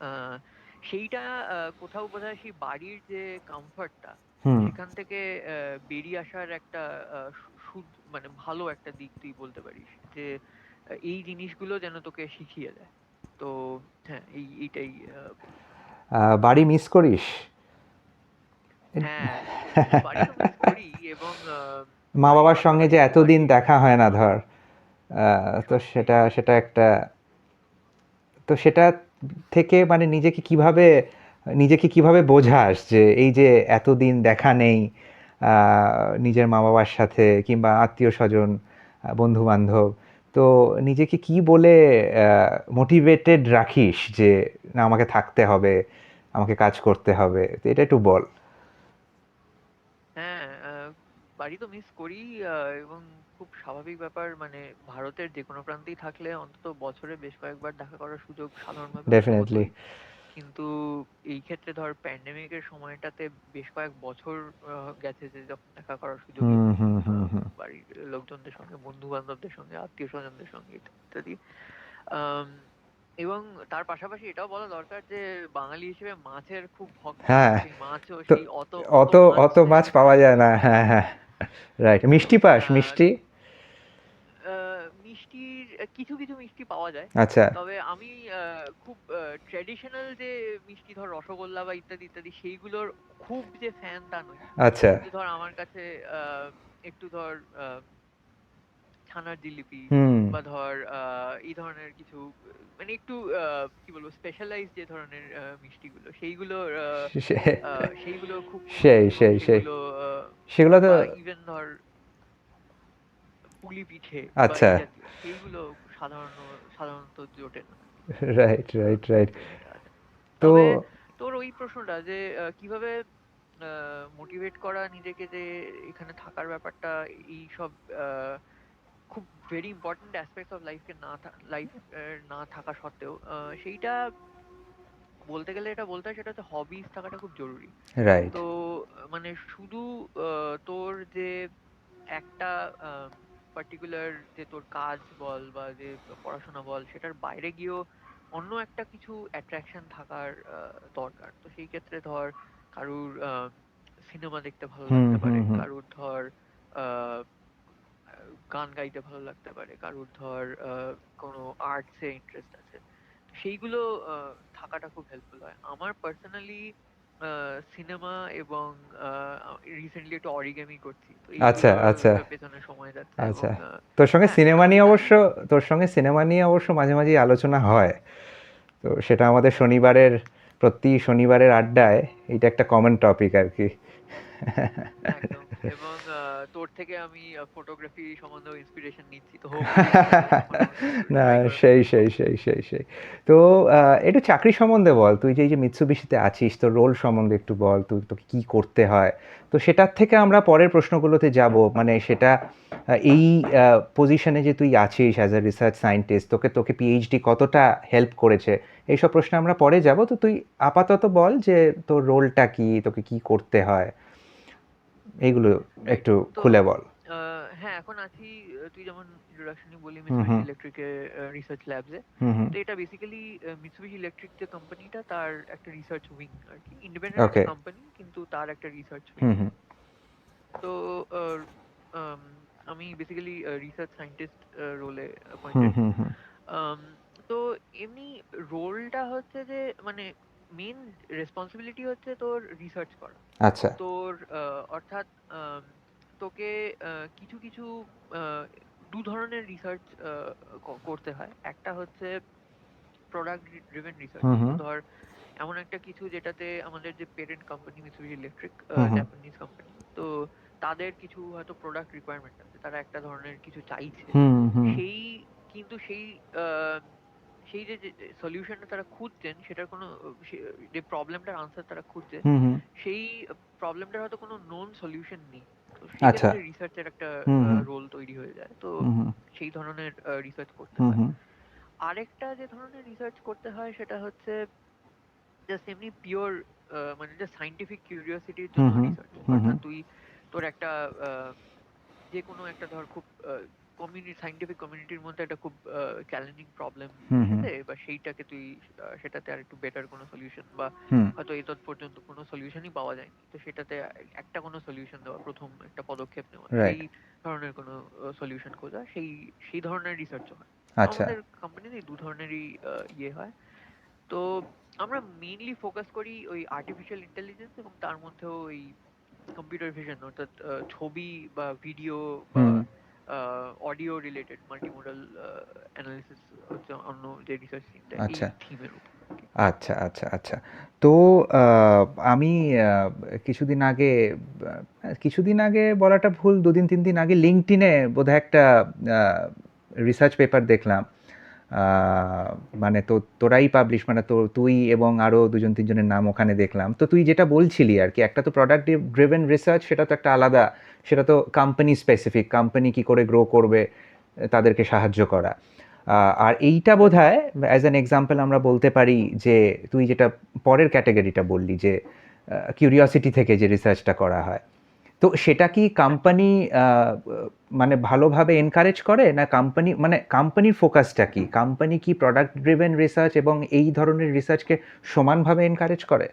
আহ, সেইটা কোথাও বোধহয় সেই বাড়ির যে কমফর্টটা, হুম। সেখান থেকে বেরিয়ে আসার একটা মানে ভালো একটা দিক তুই বলতে পারিস, যে এই জিনিসগুলো যেন তোকে শিখিয়ে দেয়। তো হ্যাঁ, এইটাই বলবো। বাড়ি মিস করিস? হ্যাঁ, বাড়ি তো মিস করি। এবং বাড়ির মা-বাবার সঙ্গে যে পাশাপাশি এতদিন বাড়ির দেখা হয় না ধর, তো সত্যি সেটা সেটা একটা, তো সেটা থেকে মানে নিজেকে কিভাবে বোঝাস যে এই যে এতদিন দেখা নেই নিজের মা-বাবার সাথে কিংবা আত্মীয়স্বজন, বন্ধু-বান্ধব, তো নিজেকে কি বলে মোটিভেটেড রাখিস যে না আমাকে থাকতে হবে, আমাকে কাজ করতে হবে? তো এটা একটু বল। হ্যাঁ, বাড়ি তো মিস করি। এবং খুব স্বাভাবিক ব্যাপার, মানে ভারতের যে কোনো প্রান্তেই থাকলে অন্তত বছরে বেশ কয়েকবার দেখা করার সুযোগ সাধারণভাবে হয়তো ডেফিনেটলি। হতোই। কিন্তু এই ক্ষেত্রে ধর প্যান্ডেমিকের সময়টাতে বেশ কয়েক বছর গেছে যে যখন দেখা করার সুযোগই হুম, হয়নি হুম, হুম, হুম। বাড়ির লোকজনদের সঙ্গে, বন্ধু বান্ধবদের সঙ্গে, আত্মীয় স্বজনদের সঙ্গে, ইত্যাদি। আম, এবং তার পাশাপাশি এটাও বলা দরকার যে বাঙালি হিসেবে মাছের খুব ভক্ত। হ্যাঁ, সেই মাছও তো সেই অত অত অত মাছ অত যে মাছ পাওয়া যায় না। হ্যাঁ, হ্যাঁ। রাইট। মিষ্টি পাস? আহ, মিষ্টি? মিষ্টির কিছু কিছু মিষ্টি পাওয়া যায়। আচ্ছা, তবে আমি খুব ট্র্যাডিশনাল যে মিষ্টি, ধর রসগোল্লা বা ইত্যাদি ইত্যাদি, সেইগুলোর খুব যে ফ্যান তা নই। আচ্ছা। কিন্তু ধর আমার কাছে একটু ধর ছানার জিলিপি, হুম। বা ধর এই ধরনের কিছু মানে একটু কি বলবো স্পেশালাইজ যে ধরনের মিষ্টিগুলো, সেইগুলো সে সেইগুলো খুব পছন্দ। সেই, এবং সেই, সেই। সেগুলো সেগুলো তো বা ইভেন ধর পুলি পিঠে বা আচ্ছা। এই জাতীয়, সেইগুলো সাধারণত জোটে না। Right, right, right. এটা আছে। তো তবে তোর ওই প্রশ্নটা যে কিভাবে মোটিভেট করা নিজেকে, যে এখানে থাকার ব্যাপারটা, এই সব খুব very important aspects of life না থাকা সত্ত্বেও, সেইটা বলতে গেলে এটা বলতে হয়, সেটা হচ্ছে হবিস থাকাটা খুব জরুরি। রাইট। তো মানে শুধু তোর যে একটা পার্টিকুলার যে তোর কাজ বল বা যে পড়াশোনা বল, সেটার বাইরে গিয়েও অন্য একটা কিছু অ্যাট্রাকশন থাকার দরকার। তো সেই ক্ষেত্রে ধর কারুর সিনেমা দেখতে ভালো হুম লাগতে হুম পারে, হুম কারুর ধর আহ, গান গাইতে ভালো লাগতে পারে, কারুর ধর কোনো আর্টসে ইন্টারেস্ট আছে। তো সেইগুলো থাকাটা খুব হেল্পফুল হয়। আমার পার্সোনালি সিনেমা এবং রিসেন্টলি একটু অরিগামি করছি, তো আচ্ছা এইগুলোর আচ্ছা পেছনে সময় যাচ্ছে। এবং আচ্ছা, তোর সঙ্গে হ্যাঁ সিনেমা আমি নিয়ে আমি অবশ্য তোর সঙ্গে সিনেমা নিয়ে অবশ্য মাঝে মাঝেই আলোচনা হয়। তো সেটা আমাদের শনিবারের, প্রতি শনিবারের আড্ডায় এটা একটা কমন টপিক আর কি। একদম। এবং তোর থেকে আমি ফটোগ্রাফি সম্বন্ধেও ইন্সপিরেশন নিচ্ছি, তো হোপফুলি একসাথে কখনো না, ট্রাই করা সেই যাবে। সেই সেই সেই সেই তো একটু চাকরি সম্বন্ধে বল, তুই যে এই যে মিৎসুবিশিতে আছিস, তোর রোল সম্বন্ধে একটু বল, তুই তোকে কি করতে হয়। তো সেটার থেকে আমরা পরের প্রশ্নগুলোতে যাব, মানে সেটা এই পজিশনে যে তুই আছিস অ্যাজ এ রিসার্চ সায়েন্টিস্ট, তোকে তোকে পিএইচডি কতটা হেল্প করেছে, এইসব প্রশ্নে আমরা পরে যাব। তো তুই আপাতত বল যে তোর রোলটা কি, তোকে কি করতে হয়, এইগুলো রাইট। একটু তো খুলে বল। হ্যাঁ, এখন আছি, তুই যেমন ইন্ট্রোডাকশনে বললি হুম মিৎসুবিশি হুম ইলেকট্রিকে রিসার্চ ল্যাবসে। হুম হুম তো এটা বেসিক্যালি মিৎসুবিশি ইলেকট্রিক যে কোম্পানিটা তার একটা রিসার্চ উইং আর কি, ইন্ডিপেন্ডেন্ট একটা ওকে। কোম্পানি কিন্তু তার একটা রিসার্চ উইং। হুম হুম তো আহ, আম, আমি বেসিক্যালি রিসার্চ সায়েন্টিস্ট রোলে হুম অ্যাপয়েন্টেড। হুম হুম তো এমনি রোলটা হচ্ছে যে মানে মেন রেসপন্সিবিলিটি হচ্ছে তোর রিসার্চ করা। আচ্ছা। তোর অর্থাৎ আম, তোকে কিছু কিছু আহ, দু ধরনের রিসার্চ করতে হয়। একটা হচ্ছে প্রোডাক্ট ড্রিভেন রিসার্চ। হুম তো হুম ধর এমন একটা কিছু যেটাতে আমাদের যে পেরেন্ট কোম্পানি মিৎসুবিশি ইলেকট্রিক, হুম হুম জাপানিজ কোম্পানি, তো তাদের কিছু হয়তো প্রোডাক্ট রিকোয়ারমেন্ট আছে, তারা একটা ধরনের কিছু চাইছে। হুম হুম সেই কিন্তু সেই আহ, সেই যে সলিউশনটা তারা খুঁজছেন সেটার কোনো যে প্রবলেমটার আনসার তারা খুঁজছে, হুম হুম সেই প্রবলেমটার হয়তো কোনো নোন সলিউশন নেই। তো সেই আচ্ছা। ক্ষেত্রে রিসার্চের একটা হুম হুম রোল তৈরি হয়ে যায়। তো হুম হুম সেই ধরনের রিসার্চ করতে হুম হয়। হুম আরেকটা যে ধরনের রিসার্চ করতে হয় সেটা হচ্ছে জাস্ট এমনি পিওর মানে জাস্ট সাইন্টিফিক কিউরিওসিটির হুম জন্য হুম রিসার্চ। হুম হুম অর্থাৎ তুই তোর একটা যে কোনো একটা ধর খুব কমিউনিটি সাইন্টিফিক কমিউনিটির মধ্যে একটা খুব চ্যালেঞ্জিং প্রবলেম হুম হুম এসেছে, বা সেইটাকে তুই সেটাতে আর একটু বেটার কোনো সলিউশন, বা হুম হয়তো এতৎ পর্যন্ত কোনো সলিউশনই পাওয়া যায়নি, তো সেটাতে একটা কোনো সলিউশন দেওয়া, প্রথম একটা পদক্ষেপ নেওয়া, রাইট। সেই ধরনের কোনো সলিউশন খোঁজা, সেই সেই ধরনের রিসার্চও হয়। তো আচ্ছা। আমাদের কোম্পানিতে দু ধরনেরই ইয়ে হয়। তো আমরা মেইনলি ফোকাস করি ওই আর্টিফিশিয়াল ইন্টেলিজেন্স এবং তার মধ্যেও ওই কম্পিউটার ভিশন, অর্থাৎ ছবি বা ভিডিও বা হুম। অডিও রিলেটেড মাল্টিমোডাল অ্যানালিসিস হচ্ছে অন্য যে রিসার্চ থিমটা, এই আচ্ছা থিমের উপর আর কি। আচ্ছা আচ্ছা আচ্ছা। তো আহ, আমি কিছুদিন আগে, কিছুদিন আগে বলাটা ভুল, 2 দিন 3 দিন আগে লিঙ্কডইনে বোধহয় একটা রিসার্চ পেপার দেখলাম। আহ, মানে তো তোরাই পাবলিশ, মানে তো তুই এবং আরও 2-3 জনের নাম ওখানে দেখলাম। তো তুই যেটা বলছিলি আর কি, একটা তো প্রোডাক্ট ড্রিভেন রিসার্চ, সেটা তো একটা আলাদা, সেটা তো কোম্পানি স্পেসিফিক, কোম্পানি কী করে গ্রো করবে তাদেরকে সাহায্য করা। আর এইটা বোধহয় অ্যাজ অ্যান এক্সাম্পল আমরা বলতে পারি যে তুই যেটা পরের ক্যাটাগরিটা বললি যে কিউরিওসিটি থেকে যে রিসার্চটা করা হয়, তো সেটা কি হ্যাঁ। কোম্পানি মানে ভালোভাবে এনকারেজ করে, না কোম্পানি, মানে কোম্পানির ফোকাসটা কি, কোম্পানি কি প্রোডাক্ট ড্রিভেন রিসার্চ এবং এই ধরনের রিসার্চকে সমানভাবে এনকারেজ করে?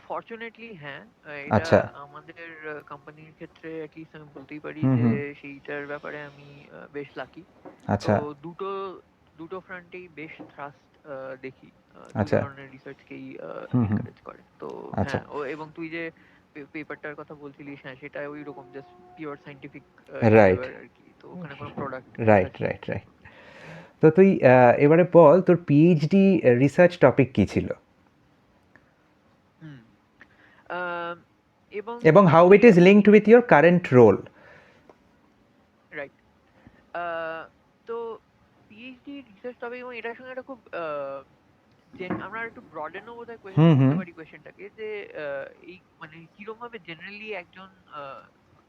ফরচুনেটলি হ্যাঁ, এটা আচ্ছা। আমাদের কোম্পানির ক্ষেত্রে অ্যাটলিস্ট আমি বলতেই পারি হুম যে হুম সেইটার ব্যাপারে আমি বেশ লাকি। তো আচ্ছা দুটো দুটো ফ্রন্টেই বেশ থ্রাস্ট দেখি, দু আচ্ছা। ধরনের রিসার্চকেই হুম হুম এনকারেজ করে। তো আচ্ছা। হ্যাঁ, ও এবং তুই যে পেপারটার কথা বলছিলিস, হ্যাঁ সেটা ওই রকম জাস্ট পিওর সাইন্টিফিক রাইট এনডিভার আর কি, তো ওখানে কোনো প্রোডাক্ট রাইট রিসার্চ নেই। Right right. তো তুই এবারে বল তোর পিএইচডি রিসার্চ টপিক কি ছিল, হুম। আম, এবং এবং how it actually is linked with your current role. Right. তো পিএইচডি রিসার্চ টপিক এবং এটার সঙ্গে একটা খুব আমরা একটু ব্রডেনও বোধহয় হুম করতে হুম পারি কোয়েশ্চেনটাকে, যে এই মানে কিরকম ভাবে জেনারেলি একজন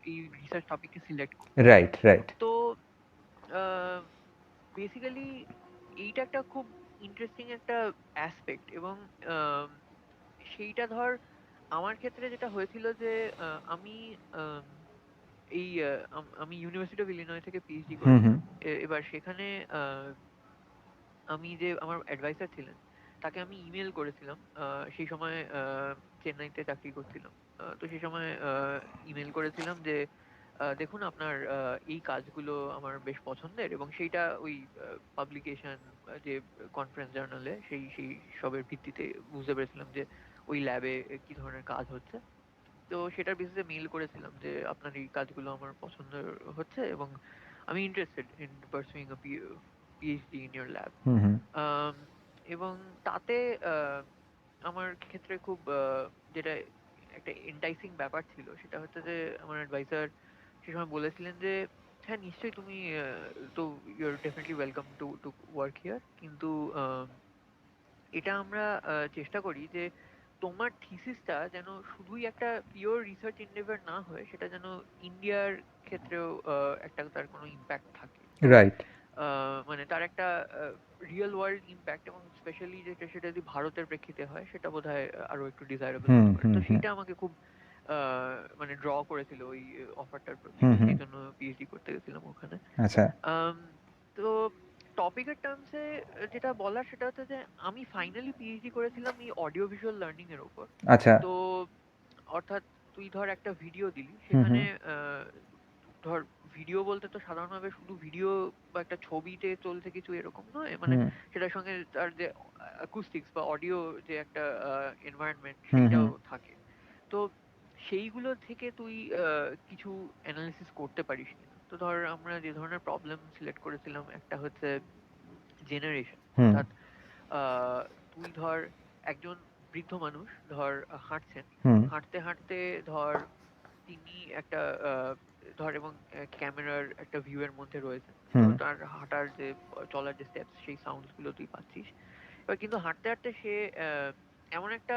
এই রিসার্চ টপিককে সিলেক্ট করে। Right right. তো বেসিক্যালি এইটা একটা খুব ইন্টারেস্টিং একটা অ্যাসপেক্ট। এবং আম, সেইটা ধর আমার ক্ষেত্রে যেটা হয়েছিল যে আমি আম, এই আমি ইউনিভার্সিটি অফ ইলিনয় থেকে পিএইচডি হুম হুম করেছিলাম। এবার সেখানে আমি যে আমার অ্যাডভাইসার ছিলেন তাকে আমি ইমেল করেছিলাম। সেই সময় চেন্নাইতে চাকরি করছিলাম। তো সেই সময় ইমেল করেছিলাম যে দেখুন আপনার এই কাজগুলো আমার বেশ পছন্দের, এবং সেইটা ওই পাবলিকেশন যে কনফারেন্স জার্নালে সেই সবের ভিত্তিতে বুঝতে পেরেছিলাম যে ওই ল্যাবে কি ধরনের কাজ হচ্ছে। তো সেটার বেসিসে মেইল করেছিলাম যে আপনার এই কাজগুলো আমার পছন্দ হচ্ছে, এবং আমি interested in pursuing a PhD in your lab. Hmm hmm um, এবং তাতে আমার ক্ষেত্রে খুব যেটা একটা এন্টাইসিং ব্যাপার ছিল সেটা হচ্ছে যে আমার অ্যাডভাইসার সে সময় বলেছিলেন যে হ্যাঁ নিশ্চয়ই তুমি তো your definitely welcome to to work here, কিন্তু এটা আমরা চেষ্টা করি যে তোমার থিসিসটা যেন শুধুই একটা পিওর রিসার্চ এন্ডেভার না হয়ে সেটা যেন ইন্ডিয়ার ক্ষেত্রেও একটা তার কোনো ইম্প্যাক্ট থাকে। তো রাইট মানে তার একটা রিয়েল ওয়ার্ল্ড ইম্প্যাক্ট, এবং স্পেশালি যেটা সেটা যদি ভারতের প্রেক্ষিতে হয় সেটা বোধহয় আরো একটু ডিজায়ারেবল হুম হতে পারে। হুম তো হুম সেইটা আমাকে খুব মানে ড্র করেছিল ওই অফারটার প্রতি। হুম তো হুম সেই জন্য পিএইচডি করতে গেছিলাম ওখানে। আচ্ছা আম, তো টপিকের টার্মসে যেটা বলার সেটা হচ্ছে যে আমি ফাইনালি পিএইচডি করেছিলাম এই অডিও ভিজুয়াল লার্নিং এর উপর। আচ্ছা তো অর্থাৎ তুই ধর একটা ভিডিও দিলি, হুম সেখানে হুম ধর ভিডিও বলতে তো সাধারণভাবে শুধু ভিডিও বা একটা ছবিতে চলছে কিছু এরকম নয়, মানে হুম সেটার সঙ্গে তার যে অ্যাকুস্টিক্স বা অডিও যে একটা এনভায়রনমেন্ট হুম হুম সেইটাও থাকে। তো সেইগুলো থেকে তুই কিছু অ্যানালিসিস করতে পারিস কিনা। তো ধর আমরা যে ধরনের প্রবলেম সিলেক্ট করেছিলাম একটা হচ্ছে জেনারেশন, হুম অর্থাৎ আহ, তুই ধর একজন বৃদ্ধ মানুষ ধর হাঁটছেন, হুম হাঁটতে হাঁটতে ধর তিনি একটা ধর এবং ক্যামেরার একটা ভিউ এর মধ্যে রয়েছেন, তো হুম তার হাঁটার যে চলার যে স্টেপস সেই সাউন্ডস গুলো তুই পাচ্ছিস। এবার কিন্তু হাঁটতে হাঁটতে সে এমন একটা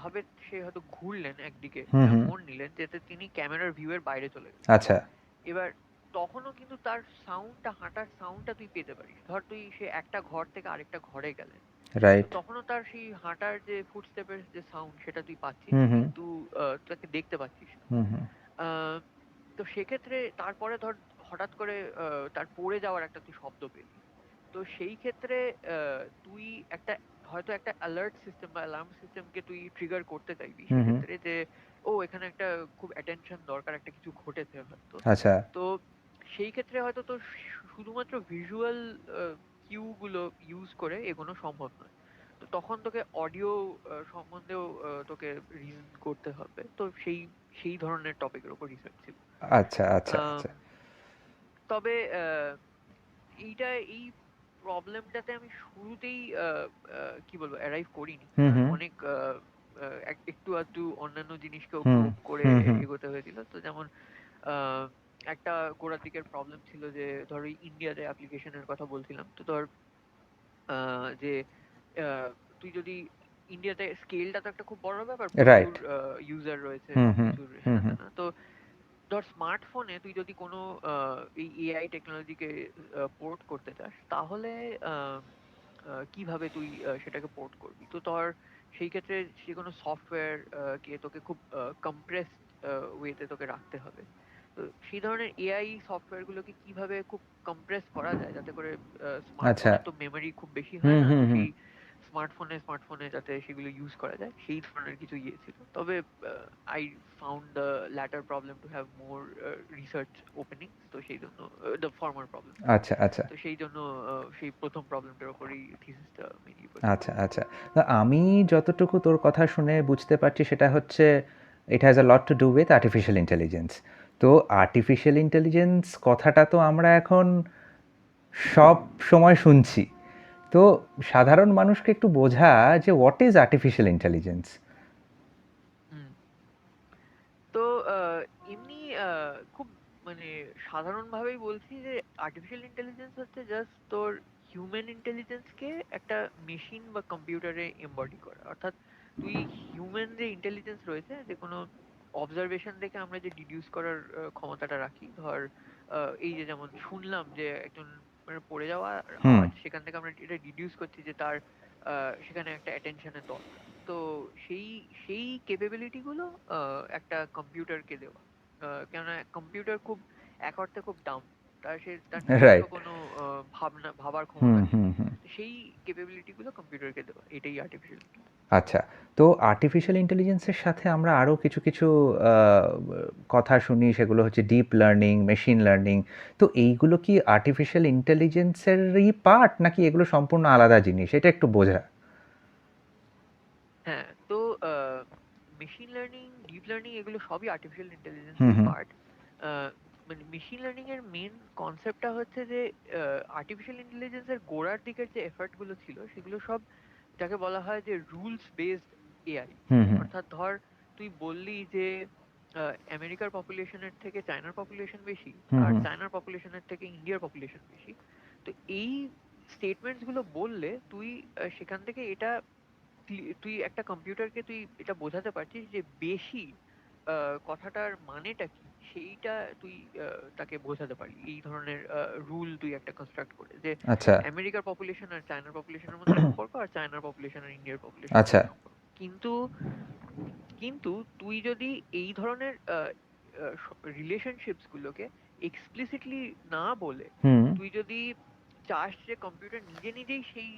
ভাবে সে হয়তো ঘুরলেন একদিকে, হুম হুম মোড় নিলেন যেতে তিনি ক্যামেরার ভিউ এর বাইরে চলে গেলেন। আচ্ছা এবার তখনও কিন্তু তার সাউন্ডটা, হাঁটার সাউন্ডটা তুই পেতে পারিস। ধর তুই সে একটা ঘর থেকে আরেকটা ঘরে গেলেন, তো রাইট তখনও তার সেই হাঁটার যে ফুটস্টেপের যে সাউন্ড সেটা তুই পাচ্ছিস, হুম হুম কিন্তু তাকে দেখতে পাচ্ছিস না। হুম হুম আহ, তো সেক্ষেত্রে তারপরে ধর হঠাৎ করে তার পড়ে যাওয়ার একটা তুই শব্দ পেলি। তো সেই ক্ষেত্রে তুই একটা হয়তো একটা অ্যালার্ট সিস্টেম বা অ্যালার্ম সিস্টেমকে তুই ট্রিগার করতে চাইবি হুম হুম সেক্ষেত্রে, যে ও এখানে একটা খুব অ্যাটেনশন দরকার, একটা কিছু ঘটেছে হয়তো। আচ্ছা তো সেই ক্ষেত্রে হয়তো তো শুধুমাত্র ভিজুয়াল কিউ গুলো ইউজ করে এগোনো সম্ভব নয়। তো তখন তোকে অডিও সম্বন্ধেও তোকে রিজন করতে হবে। তো সেই সেই ধরনের টপিকের উপর রিসার্চ ছিল। আচ্ছা আচ্ছা আম, আচ্ছা তবে এইটা এই প্রবলেমটাতে আমি শুরুতেই কি বলবো অ্যারাইভ করিনি। হুম হুম অনেক একটু আধটু অন্যান্য জিনিসকেও হুম প্রোব করে হুম হুম এগোতে হয়েছিল। তো যেমন আহ, একটা গোড়ার দিকের প্রবলেম ছিল যে ধর ওই ইন্ডিয়াতে অ্যাপ্লিকেশনের কথা বলছিলাম। তো ধর যে আহ, তুই যদি ইন্ডিয়াতে স্কেলটা তো একটা খুব বড় ব্যাপার, প্রচুর রাইট ইউজার রয়েছে, হুম হুম প্রচুর হুম হেনা হুম তেনা। তো ধর স্মার্টফোনে তুই যদি কোনো এই এআই টেকনোলজিকে পোর্ট করতে চাস, তাহলে আহ, কিভাবে তুই সেটাকে পোর্ট করবি। তো ধর সেই ক্ষেত্রে যে কোনো সফটওয়্যার কে তোকে খুব কম্প্রেসড ওয়েতে তোকে রাখতে হবে। তো সেই ধরনের এআই সফটওয়্যার গুলোকে কিভাবে খুব কম্প্রেস করা যায় যাতে করে আচ্ছা স্মার্টফোনে তো মেমরি খুব বেশি হয় হুম না, হুম তো হুম সেই স্মার্টফোনে যাতে সেগুলো ইউজ করা যায় সেই ধরনের কিছু ইয়ে ছিল। তবে I found the latter problem to have more research opening, তো সেই জন্য দ্য ফর্মার প্রবলেম সরি। আচ্ছা আচ্ছা তো সেই জন্য সেই প্রথম প্রবলেমটার উপরেই থিসিসটা মেইনলি ফোকাস আচ্ছা করেছিলাম। আচ্ছা না, আমি যতটুকু তোর কথা শুনে বুঝতে পারছি সেটা হচ্ছে it has a lot to do with artificial intelligence. তো আর্টিফিশিয়াল ইন্টেলিজেন্স কথাটা তো আমরা এখন সব সময় শুনছি। তো সাধারণ মানুষকে একটু বোঝা যে হোয়াট ইজ আর্টিফিশিয়াল ইন্টেলিজেন্স। হুম। তো এমনি খুব মানে সাধারণভাবেই বলছি যে আর্টিফিশিয়াল ইন্টেলিজেন্স হচ্ছে জাস্ট তোর হিউম্যান ইন্টেলিজেন্সকে একটা মেশিন বা কম্পিউটারে এমবডি করা। অর্থাৎ তুই হিউম্যান যে ইন্টেলিজেন্স রয়েছে, যে কোনো অবজারভেশন দেখে আমরা যে ডিডিউস করার ক্ষমতাটা রাখি, ধর এই যে যেমন শুনলাম যে একজন মানে পড়ে যাওয়া হুম আওয়াজ, সেখান থেকে আমরা এটা ডিডিউস করছি যে তার সেখানে একটা অ্যাটেনশনের দরকার। তো সেই সেই ক্যাপাবিলিটি গুলো একটা কম্পিউটারকে দেওয়া। কেননা কম্পিউটার খুব এক অর্থে খুব ডাম্ব, তার নিজস্ব রাইট কোনো ভাবার হুম ক্ষমতা নেই। হুম হুম তো সেই ক্যাপাবিলিটিগুলো কম্পিউটারকে দেওয়া, এটাই আর্টিফিশিয়াল ইন্টেলিজেন্স। আচ্ছা, তো আর্টিফিশিয়াল ইন্টেলিজেন্সের সাথে আমরা আরও কিছু কিছু কথা শুনি, সেগুলো হচ্ছে ডিপ লার্নিং, মেশিন লার্নিং। তো এইগুলো কি আর্টিফিশিয়াল ইন্টেলিজেন্সেরই পার্ট, নাকি এগুলো সম্পূর্ণ আলাদা জিনিস? এটা একটু বোঝা। হ্যাঁ, তো মেশিন লার্নিং, ডিপ লার্নিং এগুলো সবই আর্টিফিশিয়াল হুম ইন্টেলিজেন্সেরই হুম পার্ট। মানে মেশিন লার্নিং এর মেন কনসেপ্টটা হচ্ছে যে আর্টিফিশিয়াল ইন্টেলিজেন্সের গোড়ার দিকের যে এফর্ট গুলো ছিল সেগুলো সব যাকে বলা হয় যে রুলস বেসড এআই। হুম হুম অর্থাৎ ধর তুই বললি যে আমেরিকার পপুলেশনের থেকে চায়নার পপুলেশন বেশি, হুম আর হুম চায়নার পপুলেশনের থেকে ইন্ডিয়ার পপুলেশন বেশি। তো এই স্টেটমেন্টস গুলো বললে তুই সেখান থেকে এটা তুই একটা কম্পিউটারকে তুই এটা বোঝাতে পারছিস যে বেশি কথাটার মানেটা কি, সেইটা তুই তাকে বোঝাতে পারলি এই ধরনের রুল তুই একটা কনস্ট্রাক্ট করে, যে আচ্ছা আমেরিকার পপুলেশন আর চায়নার পপুলেশনের মধ্যে সম্পর্ক, আর চায়নার পপুলেশন আর ইন্ডিয়ার পপুলেশনের আচ্ছা মধ্যে সম্পর্ক। কিন্তু কিন্তু তুই যদি এই ধরনের রিলেশনশিপস গুলোকে এক্সপ্লিসিটলি না বলে হুম তুই যদি চাস যে কম্পিউটার নিজে নিজেই সেই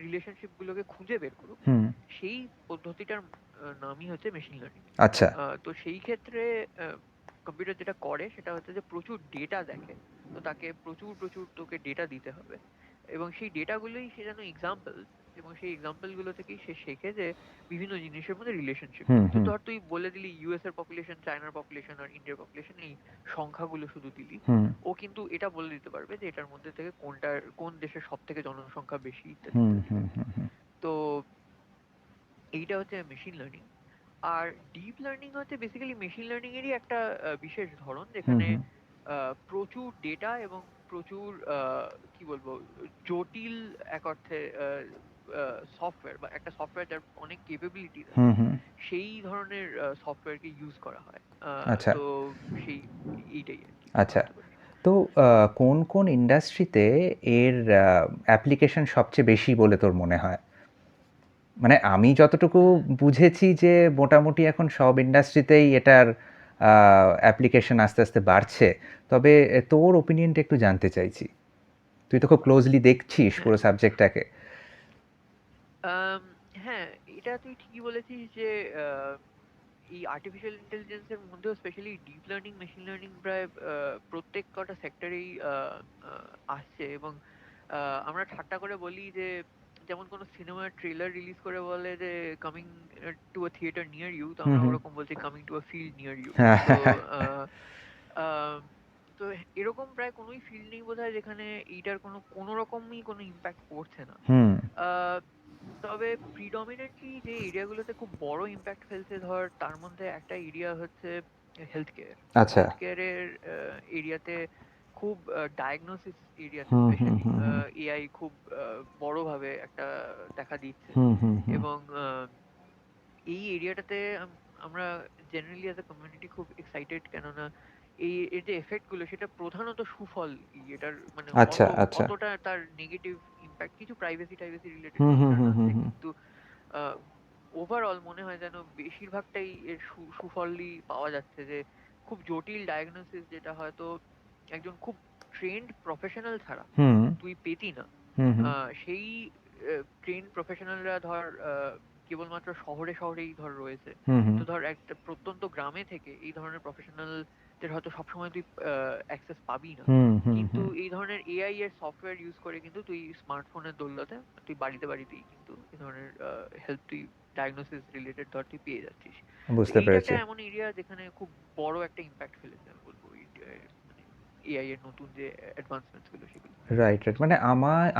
রিলেশনশিপ গুলোকে খুঁজে বের করুক, হুম সেই পদ্ধতিটার নামই হচ্ছে মেশিন লার্নিং। আচ্ছা তো সেই ক্ষেত্রে কম্পিউটার যেটা করে সেটা হচ্ছে যে প্রচুর ডেটা দেখে। তো তাকে প্রচুর প্রচুর তোকে ডেটা দিতে হবে, এবং সেই ডেটাগুলোই সে যেন এক্সাম্পল, এবং সেই এক্সাম্পল গুলো থেকেই সে শেখে যে বিভিন্ন জিনিসের মধ্যে রিলেশনশিপ হুম কি। তো হুম ধর তুই বলে দিলি ইউএস এর পপুলেশন, চায়নার পপুলেশন আর ইন্ডিয়ার পপুলেশন, এই সংখ্যাগুলো শুধু দিলি, হুম ও কিন্তু এটা বলে দিতে পারবে যে এটার মধ্যে থেকে কোন দেশের সব থেকে জনসংখ্যা বেশি, ইত্যাদি হুম ইত্যাদি। হুম হুম হুম তো এইটা হচ্ছে মেশিন লার্নিং। আর ডিপ লার্নিং হচ্ছে বেসিক্যালি মেশিন লার্নিং এরই একটা বিশেষ ধরন, হুম যেখানে হুম প্রচুর ডেটা এবং প্রচুর কি বলবো জটিল এক অর্থে সফটওয়্যার, বা একটা সফটওয়্যার যার অনেক ক্যাপাবিলিটিস হুম আছে, হুম সেই ধরনের সফটওয়্যারকে ইউজ করা হয়। আচ্ছা তো সেই এইটাই আর কি আচ্ছা, বলতে পারি। তো কোন কোন ইন্ডাস্ট্রিতে এর অ্যাপ্লিকেশন সবচেয়ে বেশি বলে তোর মনে হয়? মানে আমি যতটুকু হুম। বুঝেছি যে মোটামুটি এখন সব ইন্ডাস্ট্রিতেই এটার অ্যাপ্লিকেশন আস্তে আস্তে বাড়ছে। তবে তোর ওপিনিয়নটা একটু জানতে চাইছি। তুই তো খুব ক্লোজলি দেখছিস হ্যাঁ। পুরো সাবজেক্টটাকে। আম, হ্যাঁ, এটা তুই ঠিকই বলেছিস যে আহ, এই আর্টিফিশিয়াল ইন্টেলিজেন্সের মধ্যেও specially deep learning, machine learning প্রায় প্রত্যেক কটা সেক্টরেই আসছে। এবং আমরা ঠাট্টা করে বলি যে যেমন কোনো সিনেমার ট্রেলার রিলিজ করে বলে যে coming to a theatre near you, তো হুম আমরা হুম ওরকম বলছি coming to a field near you. হ্যাঁ তো হ্যাঁ হ্যাঁ আহ, আম, তো এরকম প্রায় কোনোই ফিল্ড নেই বোধহয় যেখানে এইটার কোনো রকমই কোনো ইম্প্যাক্ট পড়ছে না। হুম আহ, তবে প্রিডমিনেন্টলি যে এরিয়াগুলোতে খুব বড় ইম্প্যাক্ট ফেলছে, ধর তার মধ্যে একটা এরিয়া হচ্ছে হেলথ কেয়ার। তো আচ্ছা হেলথ কেয়ারের এরিয়াতে খুব ডায়াগনোসিস এরিয়াতে হুম হুম স্পেশালি হুম হুম এআই খুব বড়ভাবে একটা দেখা দিচ্ছে। হুম হুম হুম এবং এই এরিয়াটাতে আমরা জেনারেলি অ্যাজ এ কমিউনিটি খুব এক্সাইটেড, কেননা এর যে এফেক্ট গুলো সেটা প্রধানত সুফল। এটার মানে আচ্ছা আচ্ছা অতটা তার নেগেটিভ ইম্প্যাক্ট, কিছু প্রাইভেসি টাইভেসি রিলেটেড হুম হুম কনসার্ন হুম হুম আছে, হুম কিন্তু ওভারঅল মনে হয় যেন বেশিরভাগটাই এর সুফলই পাওয়া যাচ্ছে। যে খুব জটিল ডায়াগনোসিস যেটা হয়তো একজন খুব ট্রেন্ড প্রফেশনাল ছাড়া হুম তুই পেতি না, হুম হুম সেই ট্রেন্ড প্রফেশনালরা ধর কেবলমাত্র শহরে শহরেই ধর রয়েছে। হুম হুম তো ধর একটা প্রত্যন্ত গ্রামে থেকে এই ধরনের প্রফেশনালদের হয়তো সবসময় তুই অ্যাক্সেস পাবি না, হুম হুম কিন্তু হুম এই ধরনের এআই এর সফটওয়্যার ইউজ করে কিন্তু তুই স্মার্টফোনের দৌলতে তুই বাড়িতে বাড়িতেই কিন্তু এই ধরনের হেল্প, তুই ডায়াগনোসিস রিলেটেড ধর তুই পেয়ে যাচ্ছিস। তো বুঝতে এইটা একটা পেরেছি। এমন এরিয়া যেখানে খুব বড় একটা ইম্প্যাক্ট ফেলেছে আমি বলবো, এই মানে এআই এর নতুন যে অ্যাডভান্সমেন্টস গুলো সেগুলো। রাইট রাইট, মানে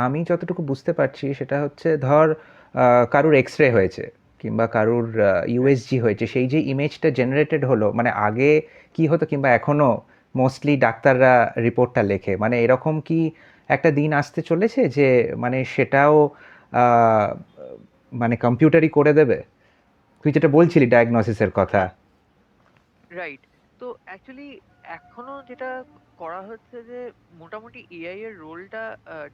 আমি যতটুকু বুঝতে পারছি সেটা হচ্ছে ধর কারুর এক্স রে হয়েছে কিংবা কারুর রাইট। ইউএসজি হয়েছে, সেই যে ইমেজটা জেনারেটেড হলো, মানে আগে কি হতো কিংবা এখনো মোস্টলি ডাক্তাররা রিপোর্টটা লেখে, মানে এরকম কি একটা দিন আসতে চলেছে যে মানে সেটাও আহ, মানে কম্পিউটারই করে দেবে? তুই যেটা বলছিলি ডায়াগনোসিসের কথা। হ্যাঁ, রাইট। তো অ্যাকচুয়ালি এখনো যেটা করা হচ্ছে যে মোটামুটি এআই এর রোলটা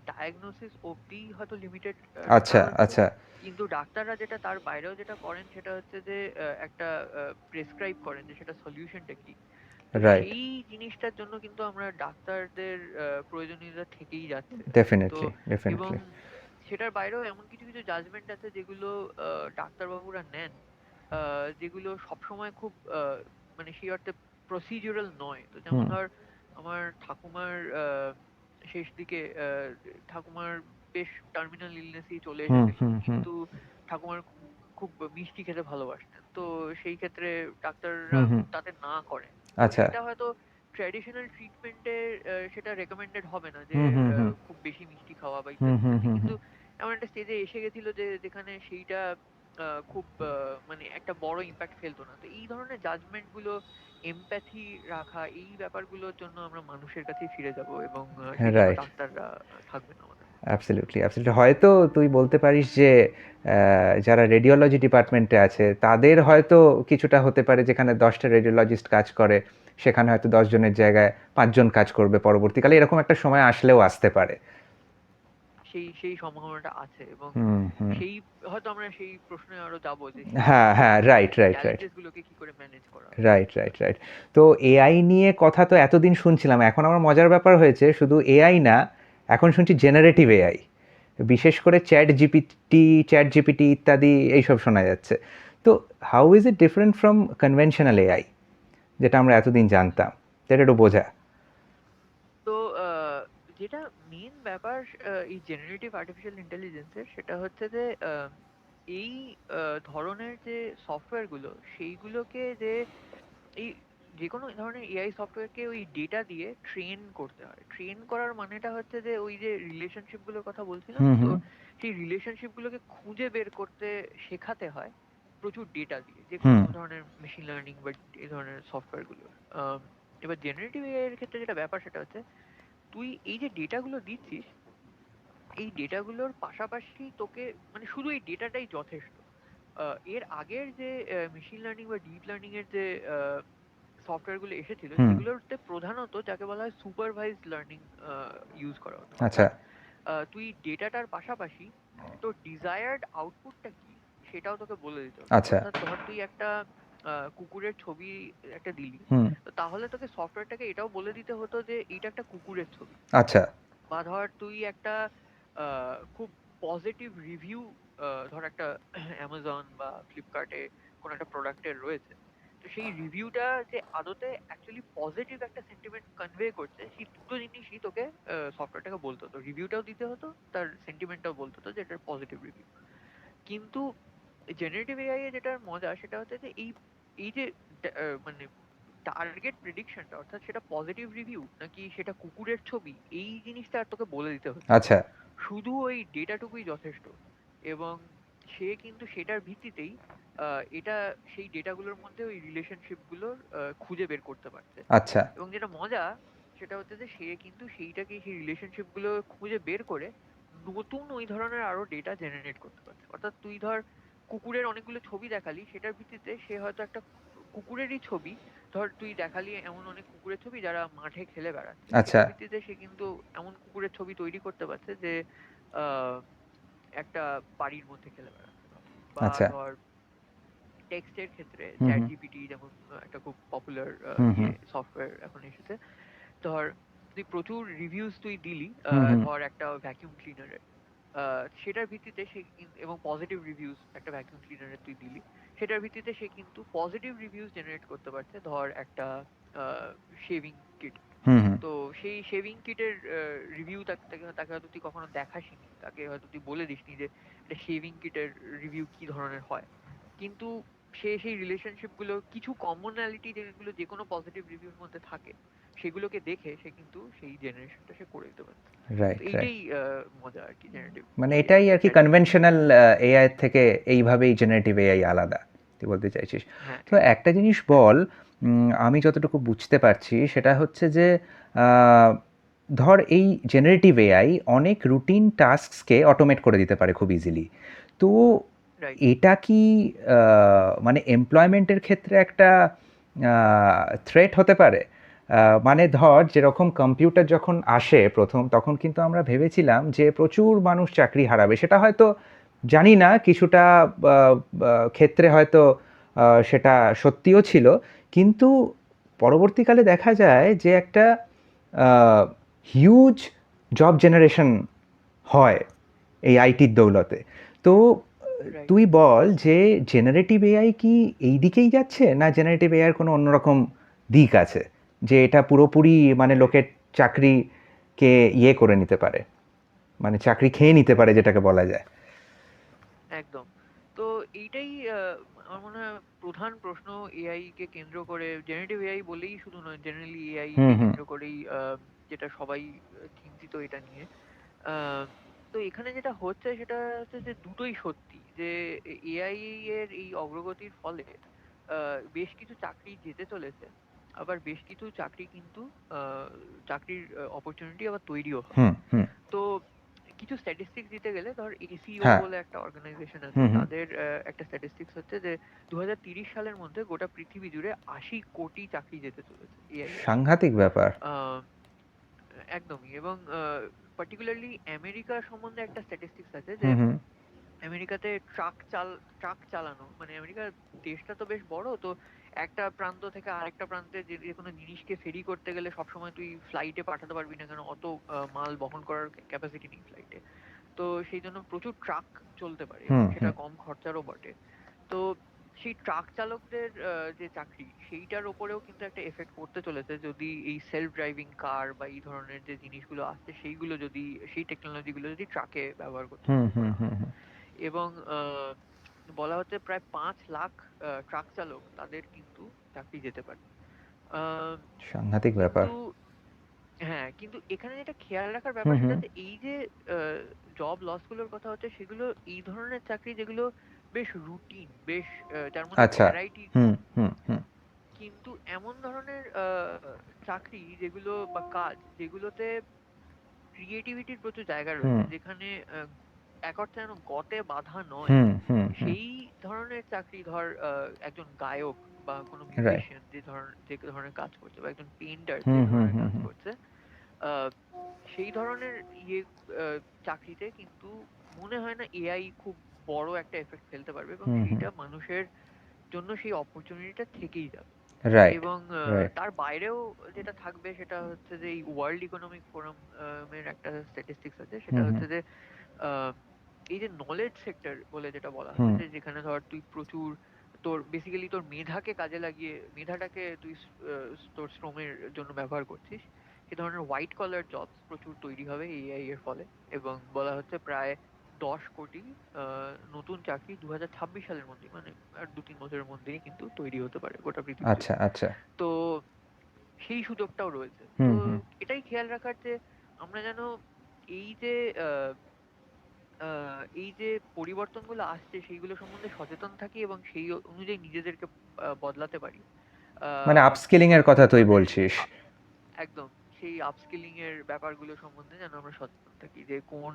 ডায়াগনোসিস অবধি হয়তো লিমিটেড রাখা আচ্ছা হচ্ছে। আচ্ছা কিন্তু ডাক্তাররা যেটা তার বাইরেও যেটা করেন সেটা হচ্ছে যে একটা প্রেসক্রাইব করেন যে সেটা সলিউশনটা কি। তো রাইট, সেই জিনিসটার জন্য কিন্তু আমরা ডাক্তারদের প্রয়োজনীয়তা থেকেই যাচ্ছে। তো ডেফিনেটলি, এবং ডেফিনেটলি। সেটার বাইরেও এমন কিছু কিছু জাজমেন্ট আছে যেগুলো ডাক্তারবাবুরা নেন, যেগুলো সবসময় খুব মানে সেই অর্থে প্রসিডিউরাল নয়। তো যেমন হুম, ধর আমার ঠাকুমার শেষ দিকে ঠাকুমার বেশ টার্মিনাল ইলনেসই চলে হুম, এসেছিল, হুম, হুম, কিন্তু ঠাকুমার খুব মিষ্টি খেতে ভালোবাসতেন। তো সেই ক্ষেত্রে ডাক্তাররা হুম, হুম, তাতে না করেন। তো আচ্ছা, সেটা হয়তো ট্র্যাডিশনাল ট্রিটমেন্টে সেটা রেকমেন্ডেড হবে না যে হুম, হুম, হুম, খুব বেশি মিষ্টি খাওয়া বা হুম, ইত্যাদি হুম, ইত্যাদি, হুম, কিন্তু হুম, এমন একটা স্টেজে এসে গেছিল যে যেখানে সেইটা খুব মানে একটা বড় ইম্প্যাক্ট ফেলতো না। তো এই ধরনের জাজমেন্ট গুলো, এমপ্যাথি রাখা, এই ব্যাপারগুলোর জন্য আমরা মানুষের কাছেই ফিরে যাব, এবং সেই জন্য রাইট। ডাক্তাররা থাকবেন আমাদের। Absolutely, absolutely. হয়তো তুই বলতে পারিস যে যারা রেডিওলজি ডিপার্টমেন্টে আছে তাদের হয়তো কিছুটা হতে পারে, যেখানে 10টা রেডিওলজিস্ট কাজ করে সেখানে হয়তো 10 জনের জায়গায় 5 জন কাজ করবে পরবর্তীকালে, এরকম একটা সময় আসলেও আসতে পারে। সেই সেই সম্ভাবনাটা আছে, এবং হুম, হুম। সেই হয়তো আমরা সেই প্রশ্নে আরো যাবো যে সেই হ্যাঁ, হ্যাঁ, রাইট, রাইট, রাইট। চ্যালেঞ্জেস গুলোকে কি করে ম্যানেজ করা। Right, right, right. তো এআই নিয়ে কথা তো এতদিন শুনছিলাম, এখন আমার মজার ব্যাপার হয়েছে শুধু এআই না, এখন শুনছি জেনারেটিভ এআই, বিশেষ করে চ্যাট জিপিটি ইত্যাদি এইসব শোনা যাচ্ছে। তো how is it different from conventional AI, যেটা আমরা এতদিন জানতাম, যেটা একটু বোঝা। তো যেটা মেন ব্যাপার এই জেনারেটিভ আর্টিফিশিয়াল ইন্টেলিজেন্সের, সেটা হচ্ছে যে এই ধরনের যে সফটওয়্যার গুলো, সেইগুলোকে যে এই যে কোনো ধরনের এআই সফটওয়্যারকে ওই ডেটা দিয়ে ট্রেন করতে হয়। ট্রেন করার মানেটা হচ্ছে যে ওই যে রিলেশনশিপ গুলোর কথা বলছিলাম, হুম, তো হুম, সেই রিলেশনশিপ গুলোকে খুঁজে বের করতে শেখাতে হয় প্রচুর ডেটা দিয়ে, যে কোনো হুম, ধরনের মেশিন লার্নিং বা এই ধরনের সফটওয়্যার গুলো। এবার জেনারেটিভ এআই এর ক্ষেত্রে যেটা ব্যাপার, সেটা হচ্ছে তুই এই যে ডেটাগুলো দিচ্ছিস, এই ডেটাগুলোর পাশাপাশি তোকে মানে শুধু এই ডেটাটাই যথেষ্ট। এর আগের যে মেশিন লার্নিং বা ডিপ লার্নিং এর যে সফটওয়্যার গুলো এসেছিল, হুম, সেগুলোতে প্রধানত যাকে বলা হয় সুপারভাইজড লার্নিং ইউজ করা হতো। আচ্ছা, অর্থাৎ তুই ডেটাটার পাশাপাশি তোর ডিজায়ার্ড আউটপুটটা কি সেটাও তোকে বলে দিতে হতো। আচ্ছা, অর্থাৎ ধর তুই একটা কুকুরের ছবি একটা দিলি, হুম, তো তাহলে তোকে সফটওয়্যারটাকে এটাও বলে দিতে হতো যে এইটা একটা কুকুরের ছবি। আচ্ছা, বা ধর তুই একটা খুব পজিটিভ রিভিউ, ধর একটা অ্যামাজন বা ফ্লিপকার্টে কোনো একটা প্রোডাক্টের রয়েছে, তো সেই রিভিউটা যে আদতে অ্যাকচুয়ালি পজিটিভ একটা সেন্টিমেন্ট কনভে করছে, সেই দুটো জিনিসই তোকে সফটওয়্যারটাকে বলতে হতো, রিভিউটাও দিতে হতো, তার সেন্টিমেন্টটাও বলতে হতো যে এটার পজিটিভ রিভিউ। কিন্তু জেনারেটিভ এআই এ যেটার মজা সেটা হচ্ছে যে এই এই যে মানে টার্গেট প্রেডিকশনটা, অর্থাৎ সেটা পজিটিভ রিভিউ নাকি সেটা কুকুরের ছবি, এই জিনিসটা আর তোকে বলে দিতে হচ্ছে না। আচ্ছা, শুধু ওই ডেটাটুকুই যথেষ্ট, এবং সে কিন্তু সেটার ভিত্তিতেই এটা সেই ডেটাগুলোর মধ্যে ওই রিলেশনশিপ গুলোর খুঁজে বের করতে পারছে। আচ্ছা, এবং যেটা মজা সেটা হচ্ছে যে সে কিন্তু সেইটাকে, সেই রিলেশনশিপ গুলো খুঁজে বের করে নতুন ওই ধরনের আরো ডেটা জেনারেট করতে পারছে। অর্থাৎ তুই ধর কুকুরের অনেকগুলো ছবি দেখালি, সেটার ভিত্তিতে সে হয়তো একটা কুকুরেরই ছবি, ধর তুই দেখালি এমন অনেক কুকুরের ছবি যারা মাঠে খেলে বেড়াচ্ছে, আচ্ছা, সেটার ভিত্তিতে সে কিন্তু এমন কুকুরের ছবি তৈরি করতে পারছে যে আহ একটা বাড়ির মধ্যে খেলে বেড়াচ্ছে। বা আচ্ছা, ধর টেক্সটের ক্ষেত্রে হুম, চ্যাট হুম, জিপিটি যেমন একটা খুব পপুলার হুম, হুম, ইয়ে সফটওয়্যার এখন এসেছে। ধর তুই প্রচুর রিভিউজ তুই দিলি, হুম, হুম, ধর একটা ভ্যাকিউম ক্লিনারের, সেটার ভিত্তিতে সে এবং পজিটিভ রিভিউজ একটা ভ্যাকিউম ক্লিনারের তুই দিলি, সেটার ভিত্তিতে সে কিন্তু পজিটিভ রিভিউজ জেনারেট করতে পারছে, ধর একটা শেভিং কিট। হুম, হুম, তো সেই শেভিং কিটের রিভিউ তাকে তাকে তাকে হয়তো তুই কখনো দেখাসনি, তাকে হয়তো তুই বলে দিসনি যে এটা শেভিং কিটের রিভিউ কি ধরনের হয়, কিন্তু সে সেই রিলেশনশিপ গুলো, কিছু কমনালিটি যেগুলো যে কোনো পজিটিভ রিভিউর মধ্যে থাকে, সেগুলোকে দেখে সে কিন্তু সেই জেনারেশনটা সে করে দিতে পারছে। তো রাইট, রাইট। এইটাই মজা আর কি জেনারেটিভ মানে এআই এটাই বা আর কি চ্যাট জিপিটি। কনভেনশনাল এআই থেকে এইভাবেই জেনারেটিভ এআই আলাদা, তুই বলতে চাইছিস। হ্যাঁ, তো একটা জিনিস বল, একদম। আমি যতটুকু বুঝতে পারছি সেটা হচ্ছে যে আহ, ধর এই জেনারেটিভ এআই অনেক রুটিন টাস্কসকে অটোমেট করে দিতে পারে খুব ইজিলি। তো রাইট। এটা কি মানে এমপ্লয়মেন্টের ক্ষেত্রে একটা থ্রেট হতে পারে? মানে ধর যেরকম কম্পিউটার যখন আসে প্রথম, তখন কিন্তু আমরা ভেবেছিলাম যে প্রচুর মানুষ চাকরি হারাবে, সেটা হয়তো জানি না কিছুটা ক্ষেত্রে হয়তো সেটা সত্যিও ছিল, কিন্তু পরবর্তীকালে দেখা যায় যে একটা হিউজ জব জেনারেশন হয় এই আইটির দৌলতে। তো রাইট। তুই বল যে জেনারেটিভ এআই কি এই দিকেই যাচ্ছে, না জেনারেটিভ এআইয়ের কোনো অন্যরকম দিক আছে যে এটা পুরোপুরি মানে লোকের চাকরিকে ইয়ে করে নিতে পারে, মানে চাকরি খেয়ে নিতে পারে যেটাকে বলা যায়? একদম। তো এইটাই আমার মনে হয় প্রধান প্রশ্ন এআই কে কেন্দ্র করে, জেনারেটিভ এআই বলেই শুধু নয়, জেনারেলি এআই হুম কে হুম কেন্দ্র করেই যেটা সবাই চিন্তিত এটা নিয়ে। আহ, তো এখানে যেটা হচ্ছে সেটা হচ্ছে যে দুটোই সত্যি, যে এআই এর এই অগ্রগতির ফলে বেশ কিছু চাকরি যেতে চলেছে, আবার বেশ কিছু চাকরি কিন্তু চাকরির অপরচুনিটি আবার তৈরিও হবে। হুম হুম তো কিছু স্ট্যাটিস্টিক্স দিতে গেলে ধর এসিও হ্যাঁ বলে একটা অর্গানাইজেশন আছে, হুম হুম তাদের একটা স্ট্যাটিস্টিক্স হচ্ছে যে 2030 সালের মধ্যে গোটা পৃথিবী জুড়ে 80 কোটি চাকরি যেতে চলেছে এআই এর জন্য। সাংঘাতিক ব্যাপার। আহ, একদমই। এবং পার্টিকুলারলি আমেরিকা সম্বন্ধে একটা স্ট্যাটিস্টিক্স আছে যে হুম হুম আমেরিকাতে ট্রাক চালানো, মানে আমেরিকার দেশটা তো বেশ বড়, তো একটা প্রান্ত থেকে আরেকটা প্রান্তে যে যে কোনো জিনিসকে ফেরি করতে গেলে সবসময় তুই ফ্লাইটে পাঠাতে পারবি না, কারণ অত মাল বহন করার ক্যাপাসিটি নেই ফ্লাইটে। তো সেই জন্য প্রচুর ট্রাক চলতে পারে এবং হুম সেটা হুম কম খরচারও বটে। তো সেই ট্রাক চালকদের যে চাকরি, সেইটার ওপরেও কিন্তু একটা এফেক্ট পড়তে চলেছে যদি এই সেলফ ড্রাইভিং কার বা এই ধরনের যে জিনিসগুলো আসছে সেইগুলো যদি, সেই টেকনোলজি গুলো যদি ট্রাকে ব্যবহার করতে হুম শুরু হুম করা হুম হয়। হুম এবং বলা হচ্ছে প্রায় 5 লাখ ট্রাক চালক তাদের কিন্তু চাকরি যেতে পারে। আহ, সাংঘাতিক ব্যাপার। কিন্তু হ্যাঁ, কিন্তু এখানে যেটা খেয়াল রাখার হুম ব্যাপার সেটা হুম হচ্ছে এই যে জব লস গুলোর কথা হচ্ছে, সেগুলো এই ধরনের চাকরি যেগুলো বেশ রুটিন, বেশ যার মধ্যে আচ্ছা। ভ্যারাইটি হুম কম। হুম হুম কিন্তু এমন ধরনের চাকরি যেগুলো বা কাজ যেগুলোতে ক্রিয়েটিভিটির প্রচুর জায়গা হুম রয়েছে, যেখানে এক অর্থে যেন গতে বাঁধা নয়, হুম হুম হুম সেই ধরনের চাকরি, ধর একজন গায়ক বা কোনো রাইট। মিউজিশিয়ান যে ধরনের কাজ করছে, বা একজন পেইন্টার যে হুম হুম ধরনের হুম কাজ হুম করছে, আহ, সেই ধরনের ইয়ে চাকরিতে কিন্তু মনে হয় না এআই খুব বড় একটা এফেক্ট ফেলতে পারবে, এবং হুম হুম সেইটা মানুষের জন্য সেই অপরচুনিটিটা থেকেই যাবে। রাইট এবং রাইট। তার বাইরেও যেটা থাকবে সেটা হচ্ছে যে এই ওয়ার্ল্ড ইকোনমিক ফোরাম এর একটা স্ট্যাটিস্টিক্স আছে, সেটা হুম হুম হচ্ছে যে আহ, এই যে নলেজ সেক্টর বলে যেটা বলা হয়, হুম যে যেখানে ধর তুই প্রচুর তোর বেসিক্যালি তোর মেধাকে কাজে লাগিয়ে, মেধাটাকে তুই তোর শ্রমের জন্য ব্যবহার করছিস, সে ধরনের হোয়াইট কলার জবস প্রচুর তৈরি হবে এআই এর ফলে। এবং বলা হচ্ছে প্রায় 10 কোটি নতুন চাকরি 2026 সালের মধ্যে, মানে আর 2-3 বছরের মধ্যেই কিন্তু তৈরি হতে পারে গোটা পৃথিবী জুড়ে। আচ্ছা আচ্ছা। তো সেই সুযোগটাও রয়েছে। তো হুম হুম এটাই খেয়াল রাখার যে আমরা যেন এই যে এই যে পরিবর্তনগুলো আসছে সেইগুলো সম্বন্ধে সচেতন থাকি এবং সেই অনুযায়ী নিজেদেরকে বদলাতে পারি। মানে আহ, আপস্কিলিং এর এবং কথা তুই যাতে বলছিস? আ- একদম সেই আপস্কিলিং এর ব্যাপারগুলো সম্বন্ধে যেন আমরা সচেতন থাকি, যে কোন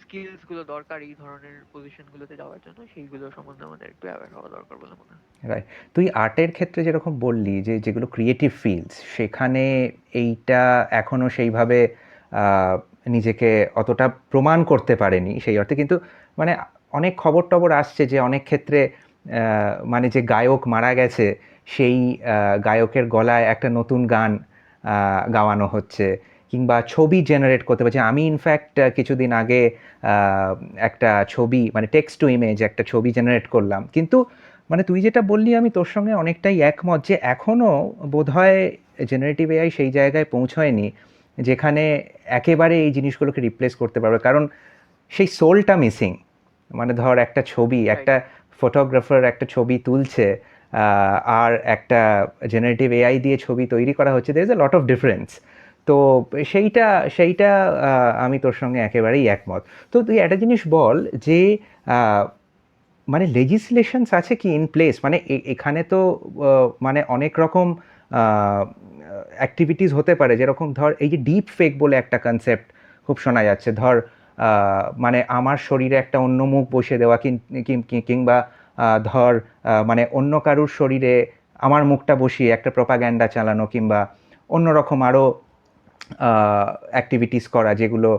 স্কিলস গুলো দরকার এই ধরনের পজিশন গুলোতে যাওয়ার জন্য, সেইগুলো সম্বন্ধে আমাদের একটু অ্যাওয়্যার হওয়া দরকার বলে মনে হয়। রাইট। তুই আর্টের ক্ষেত্রে যেরকম বললি যে যেগুলো ক্রিয়েটিভ ফিল্ডস সেখানে এইটা এখনো সেইভাবে আহ, নিজেকে অতটা প্রমাণ করতে পারেনি সেই অর্থে, কিন্তু মানে অনেক খবর টবর আসছে যে অনেক ক্ষেত্রে মানে যে গায়ক মারা গেছে সেই গায়কের গলায় একটা নতুন গান গাওয়ানো হচ্ছে, কিংবা ছবি জেনারেট করতে পারছে। আমি ইনফ্যাক্ট কিছুদিন আগে আহ, একটা ছবি মানে টেক্সট টু ইমেজ একটা ছবি জেনারেট করলাম, কিন্তু মানে তুই যেটা বললি আমি তোর সঙ্গে অনেকটাই একমত যে এখনও বোধহয় জেনারেটিভ এআই সেই জায়গায় পৌঁছয়নি যেখানে একেবারে এই জিনিসগুলোকে রিপ্লেস করতে পারবে, কারণ সেই সোলটা মিসিং। মানে ধর একটা ছবি, রাইট। একটা ফটোগ্রাফার একটা ছবি তুলছে, আর একটা জেনারেটিভ এআই দিয়ে ছবি তৈরি করা হচ্ছে, there is a lot of difference. তো সেইটা সেইটা আমি তোর সঙ্গে একেবারেই একমত। তো তুই একটা জিনিস বল যে আহ, মানে লেজিসলেশনস আছে কি ইন প্লেস, মানে এখানে তো মানে অনেক রকম অ্যাক্টিভিটিস হতে পারে, যেরকম ধর এই যে ডিপ ফেক বলে একটা কনসেপ্ট খুব শোনা যাচ্ছে, ধর মানে আমার শরীরে একটা অন্য মুখ বসিয়ে দেওয়া, কিংবা ধর মানে অন্য কারুর শরীরে আমার মুখটা বসিয়ে একটা প্রপাগ্যান্ডা চালানো, কিংবা অন্যরকম আরও অ্যাক্টিভিটিস করা যেগুলো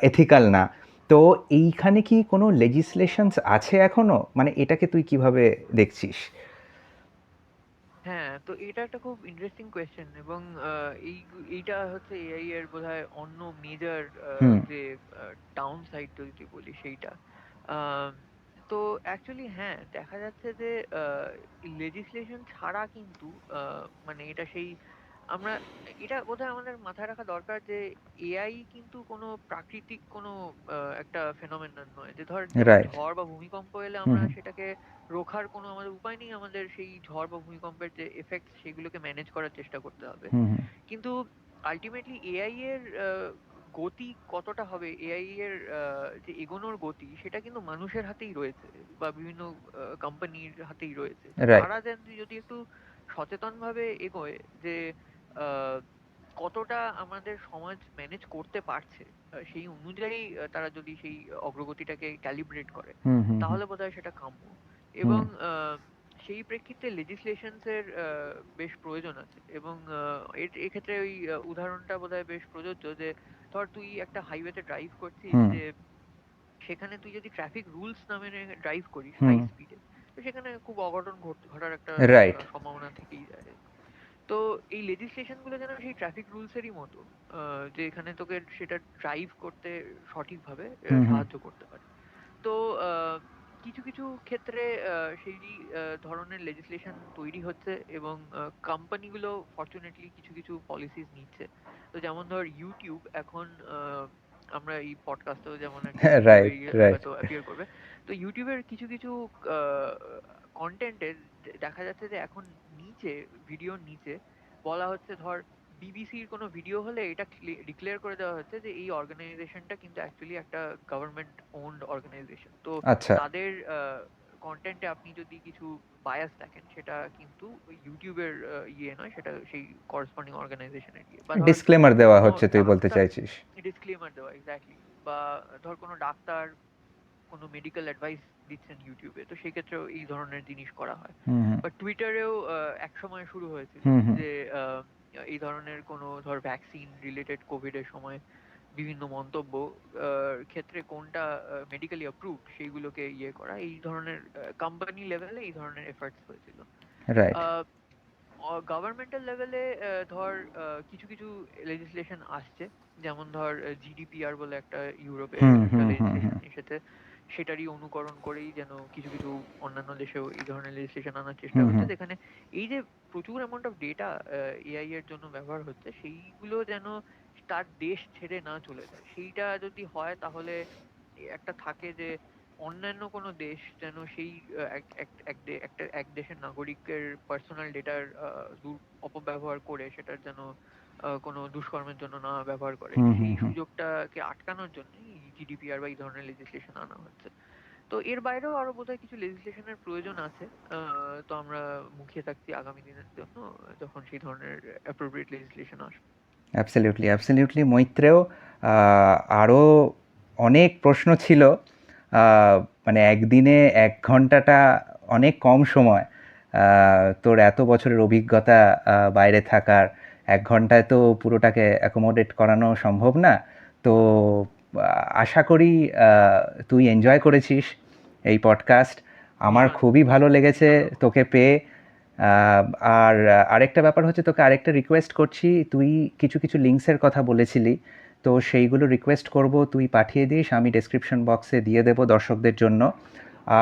এথিক্যাল না। তো এইখানে কি কোনো লেজিসলেশনস আছে এখনো, মানে এটাকে তুই কিভাবে দেখছিস? হ্যাঁ, তো এটা একটা খুব ইন্টারেস্টিং কোয়েশ্চেন, এবং এইটা হচ্ছে এআই এর বোধহয় অন্য মেজর হুম যে ডাউন সাইড যদি তুই বলি সেইটা। আম, তো অ্যাকচুয়ালি হ্যাঁ, দেখা যাচ্ছে যে লেজিসলেশন ছাড়া কিন্তু মানে এটা সেই আমরা এটা বোধহয় আমাদের মাথায় রাখা দরকার যে এআই কিন্তু কোনো প্রাকৃতিক কোনো একটা ফেনোমেনন নয়, যে ধর যেমন রাইট ঝড় বা ভূমিকম্প এলে হুম আমরা হুম সেটাকে রোখার কোনো আমাদের উপায় নেই, আমাদের সেই ঝড় বা ভূমিকম্পের যে এফেক্ট সেগুলোকে ম্যানেজ করার চেষ্টা করতে হবে। হুম হুম কিন্তু আলটিমেটলি এআই এর গতি কতটা হবে, এআই এর যে এগোনোর গতি সেটা কিন্তু মানুষের হাতেই রয়েছে, বা বিভিন্ন কোম্পানির হাতেই রয়েছে। তো রাইট তারা যেন যদি একটু সচেতন ভাবে এগোয় যে আহ, কতটা আমাদের সমাজ ম্যানেজ করতে পারছে, সেই অনুযায়ী তারা যদি সেই অগ্রগতিটাকে ক্যালিব্রেট করে, হুম হুম হুম তাহলে বোধহয় সেটা কাম্য। হুম এবং সেই প্রেক্ষিতে লেজিসলেশনস এর বেশ প্রয়োজন আছে। এবং এক্ষেত্রে ওই উদাহরণটা বোধহয় বেশ প্রযোজ্য, যে ধর তুই একটা হাইওয়েতে ড্রাইভ করছিস, হুম যে সেখানে তুই যদি ট্রাফিক রুলস না মেনে ড্রাইভ করিস হাই হুম স্পিডে, তো সেখানে খুব অঘটন ঘটার একটা রাইট সম্ভাবনা থেকেই যায়। তো এই লেজিসলেশন গুলো যেন সেই ট্রাফিক রুলস এরই মতো, যে এখানে তোকে সেটা ড্রাইভ করতে সঠিকভাবে হুম হুম সাহায্য করতে পারে। তো কিছু কিছু ক্ষেত্রে সেই ধরনের লেজিসলেশন তৈরি হচ্ছে, এবং কোম্পানিগুলো ফরচুনেটলি কিছু কিছু পলিসিস নিচ্ছে। তো যেমন ধর ইউটিউব এখন, আমরা এই পডকাস্টেও যেমন একটা রাইট ইউটিউবেই রাইট হয়তো অ্যাপিয়ার করবে। তো ইউটিউবের কিছু কিছু কন্টেন্টে দেখা যাচ্ছে যে এখন নিচে, ভিডিওর নিচে বলা হচ্ছে, ধর বিবিসির কোনো ভিডিও হলে এটা ডিক্লেয়ার করে দেওয়া হচ্ছে যে এই অর্গানাইজেশনটা কিন্তু অ্যাকচুয়ালি একটা গভর্নমেন্ট ওন্ড অর্গানাইজেশন। তো আচ্ছা তাদের কন্টেন্টে আপনি যদি কিছু বায়াস দেখেন, সেটা কিন্তু ইউটিউবের ইয়ে নয়, সেটা সেই করেসপন্ডিং অর্গানাইজেশনের ইয়ে। বা ধর ডিসক্লেমার দেওয়া কোনো হচ্ছে তুই বলতে ডাক্তার, চাইছিস ডিসক্লেমার দেওয়া, এক্স্যাক্টলি। বা ধর কোনো ডাক্তার কোনো মেডিকেল অ্যাডভাইস দিচ্ছেন ইউটিউবে, তো সেক্ষেত্রেও এই ধরনের জিনিস করা হয়। হুম হুম বা টুইটারেও এক সময় শুরু হয়েছিল হুম হুম যে এই ধরনের কোনো ধর ভ্যাকসিন রিলেটেড কোভিড এর সময় বিভিন্ন মন্তব্য ক্ষেত্রে কোনটা মেডিকেলি অ্যাপ্রুভড সেইগুলোকে ইয়ে করা, এই ধরনের কোম্পানি লেভেলে এই ধরনের এফার্টস হয়েছিল। রাইট গভর্নমেন্টাল লেভেলে ধর কিছু কিছু লেজিসলেশন আসছে, যেমন ধর জিডিপিআর বলে একটা ইউরোপে হুম একটা হুম হুম হুম লেজিসলেশন এসেছে। সেটারই অনুকরণ করেই যেন কিছু কিছু অন্যান্য দেশেও এই ধরনের লেজিসলেশন আনার চেষ্টা হুম হচ্ছে, হুম যেখানে এই যে প্রচুর অ্যামাউন্ট অফ ডেটা এআই এর জন্য ব্যবহার হচ্ছে, সেইগুলো যেন তার দেশ ছেড়ে না চলে যায়। সেইটা যদি হয় তাহলে একটা থাকে যে অন্যান্য কোনো দেশ যেন সেই এক দেশের নাগরিকের পার্সোনাল ডেটার অপব্যবহার করে সেটার যেন কোনো দুষ্কর্মের জন্য না ব্যবহার করে, হুম হুম সেই হুম সুযোগটাকে আটকানোর জন্য জিডিপিআর বা এই ধরনের লেজিসলেশন আনা হচ্ছে। তো এর বাইরেও আরো বোধহয় কিছু লেজিসলেশনের প্রয়োজন আছে। তো আমরা মুখিয়ে থাকছি আগামী দিনের জন্য, যখন সেই ধরনের অ্যাপ্রোপ্রিয়েট লেজিসলেশন আসবে। অ্যাবসলিউটলি অ্যাবসলিউটলি মৈত্রেয় আরও অনেক প্রশ্ন ছিল আহ, মানে একদিনে 1 ঘন্টাটা অনেক কম সময় তোর এত বছরের অভিজ্ঞতা বাইরে থাকার 1 ঘন্টায় তো পুরোটাকে অ্যাকোমোডেট করানো সম্ভব না তো আশা করি তুই এনজয় করেছিস এই পডকাস্ট আমার ভীষণ খুবই ভালো লেগেছে ধন্যবাদ। তোকে পেয়ে আহ, আর আরেকটা ব্যাপার হচ্ছে তোকে আরেকটা রিকোয়েস্ট করছি তুই কিছু কিছু লিঙ্কসের কথা বলেছিলি তো সেইগুলো রিকোয়েস্ট করব তুই পাঠিয়ে দিস আমি ডেসক্রিপশন বক্সে দিয়ে দেবো দর্শকদের জন্য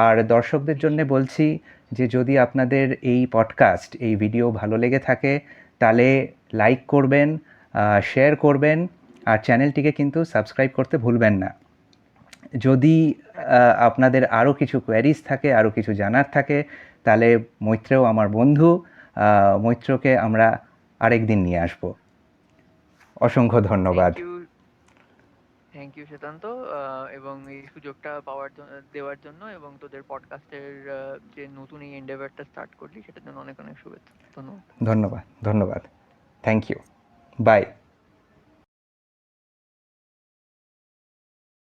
আর দর্শকদের জন্য নিশ্চয়ই। বলছি যে যদি আপনাদের এই পডকাস্ট এই ভিডিও ভালো লেগে থাকে তাহলে লাইক করবেন শেয়ার করবেন আর চ্যানেলটিকে কিন্তু সাবস্ক্রাইব করতে ভুলবেন না যদি একদম। আপনাদের আরও কিছু কোয়ারিজ থাকে আরও কিছু জানার থাকে তাহলে মৈত্রেও আমার বন্ধু মৈত্রকে আমরা আরেক দিন নিয়ে আসব অসংখ্য থ্যাংক ধন্যবাদ ইউ। থ্যাংক ইউ শ্বেতান্ত, এবং এই সুযোগটা পাওয়ার জন্য, দেওয়ার জন্য, এবং তোদের পডকাস্টের যে নতুন এই এন্ডেভারটা স্টার্ট করলি সেটার জন্য অনেক অনেক শুভেচ্ছা। ধন্যবাদ। ধন্যবাদ ধন্যবাদ থ্যাংক ইউ বাই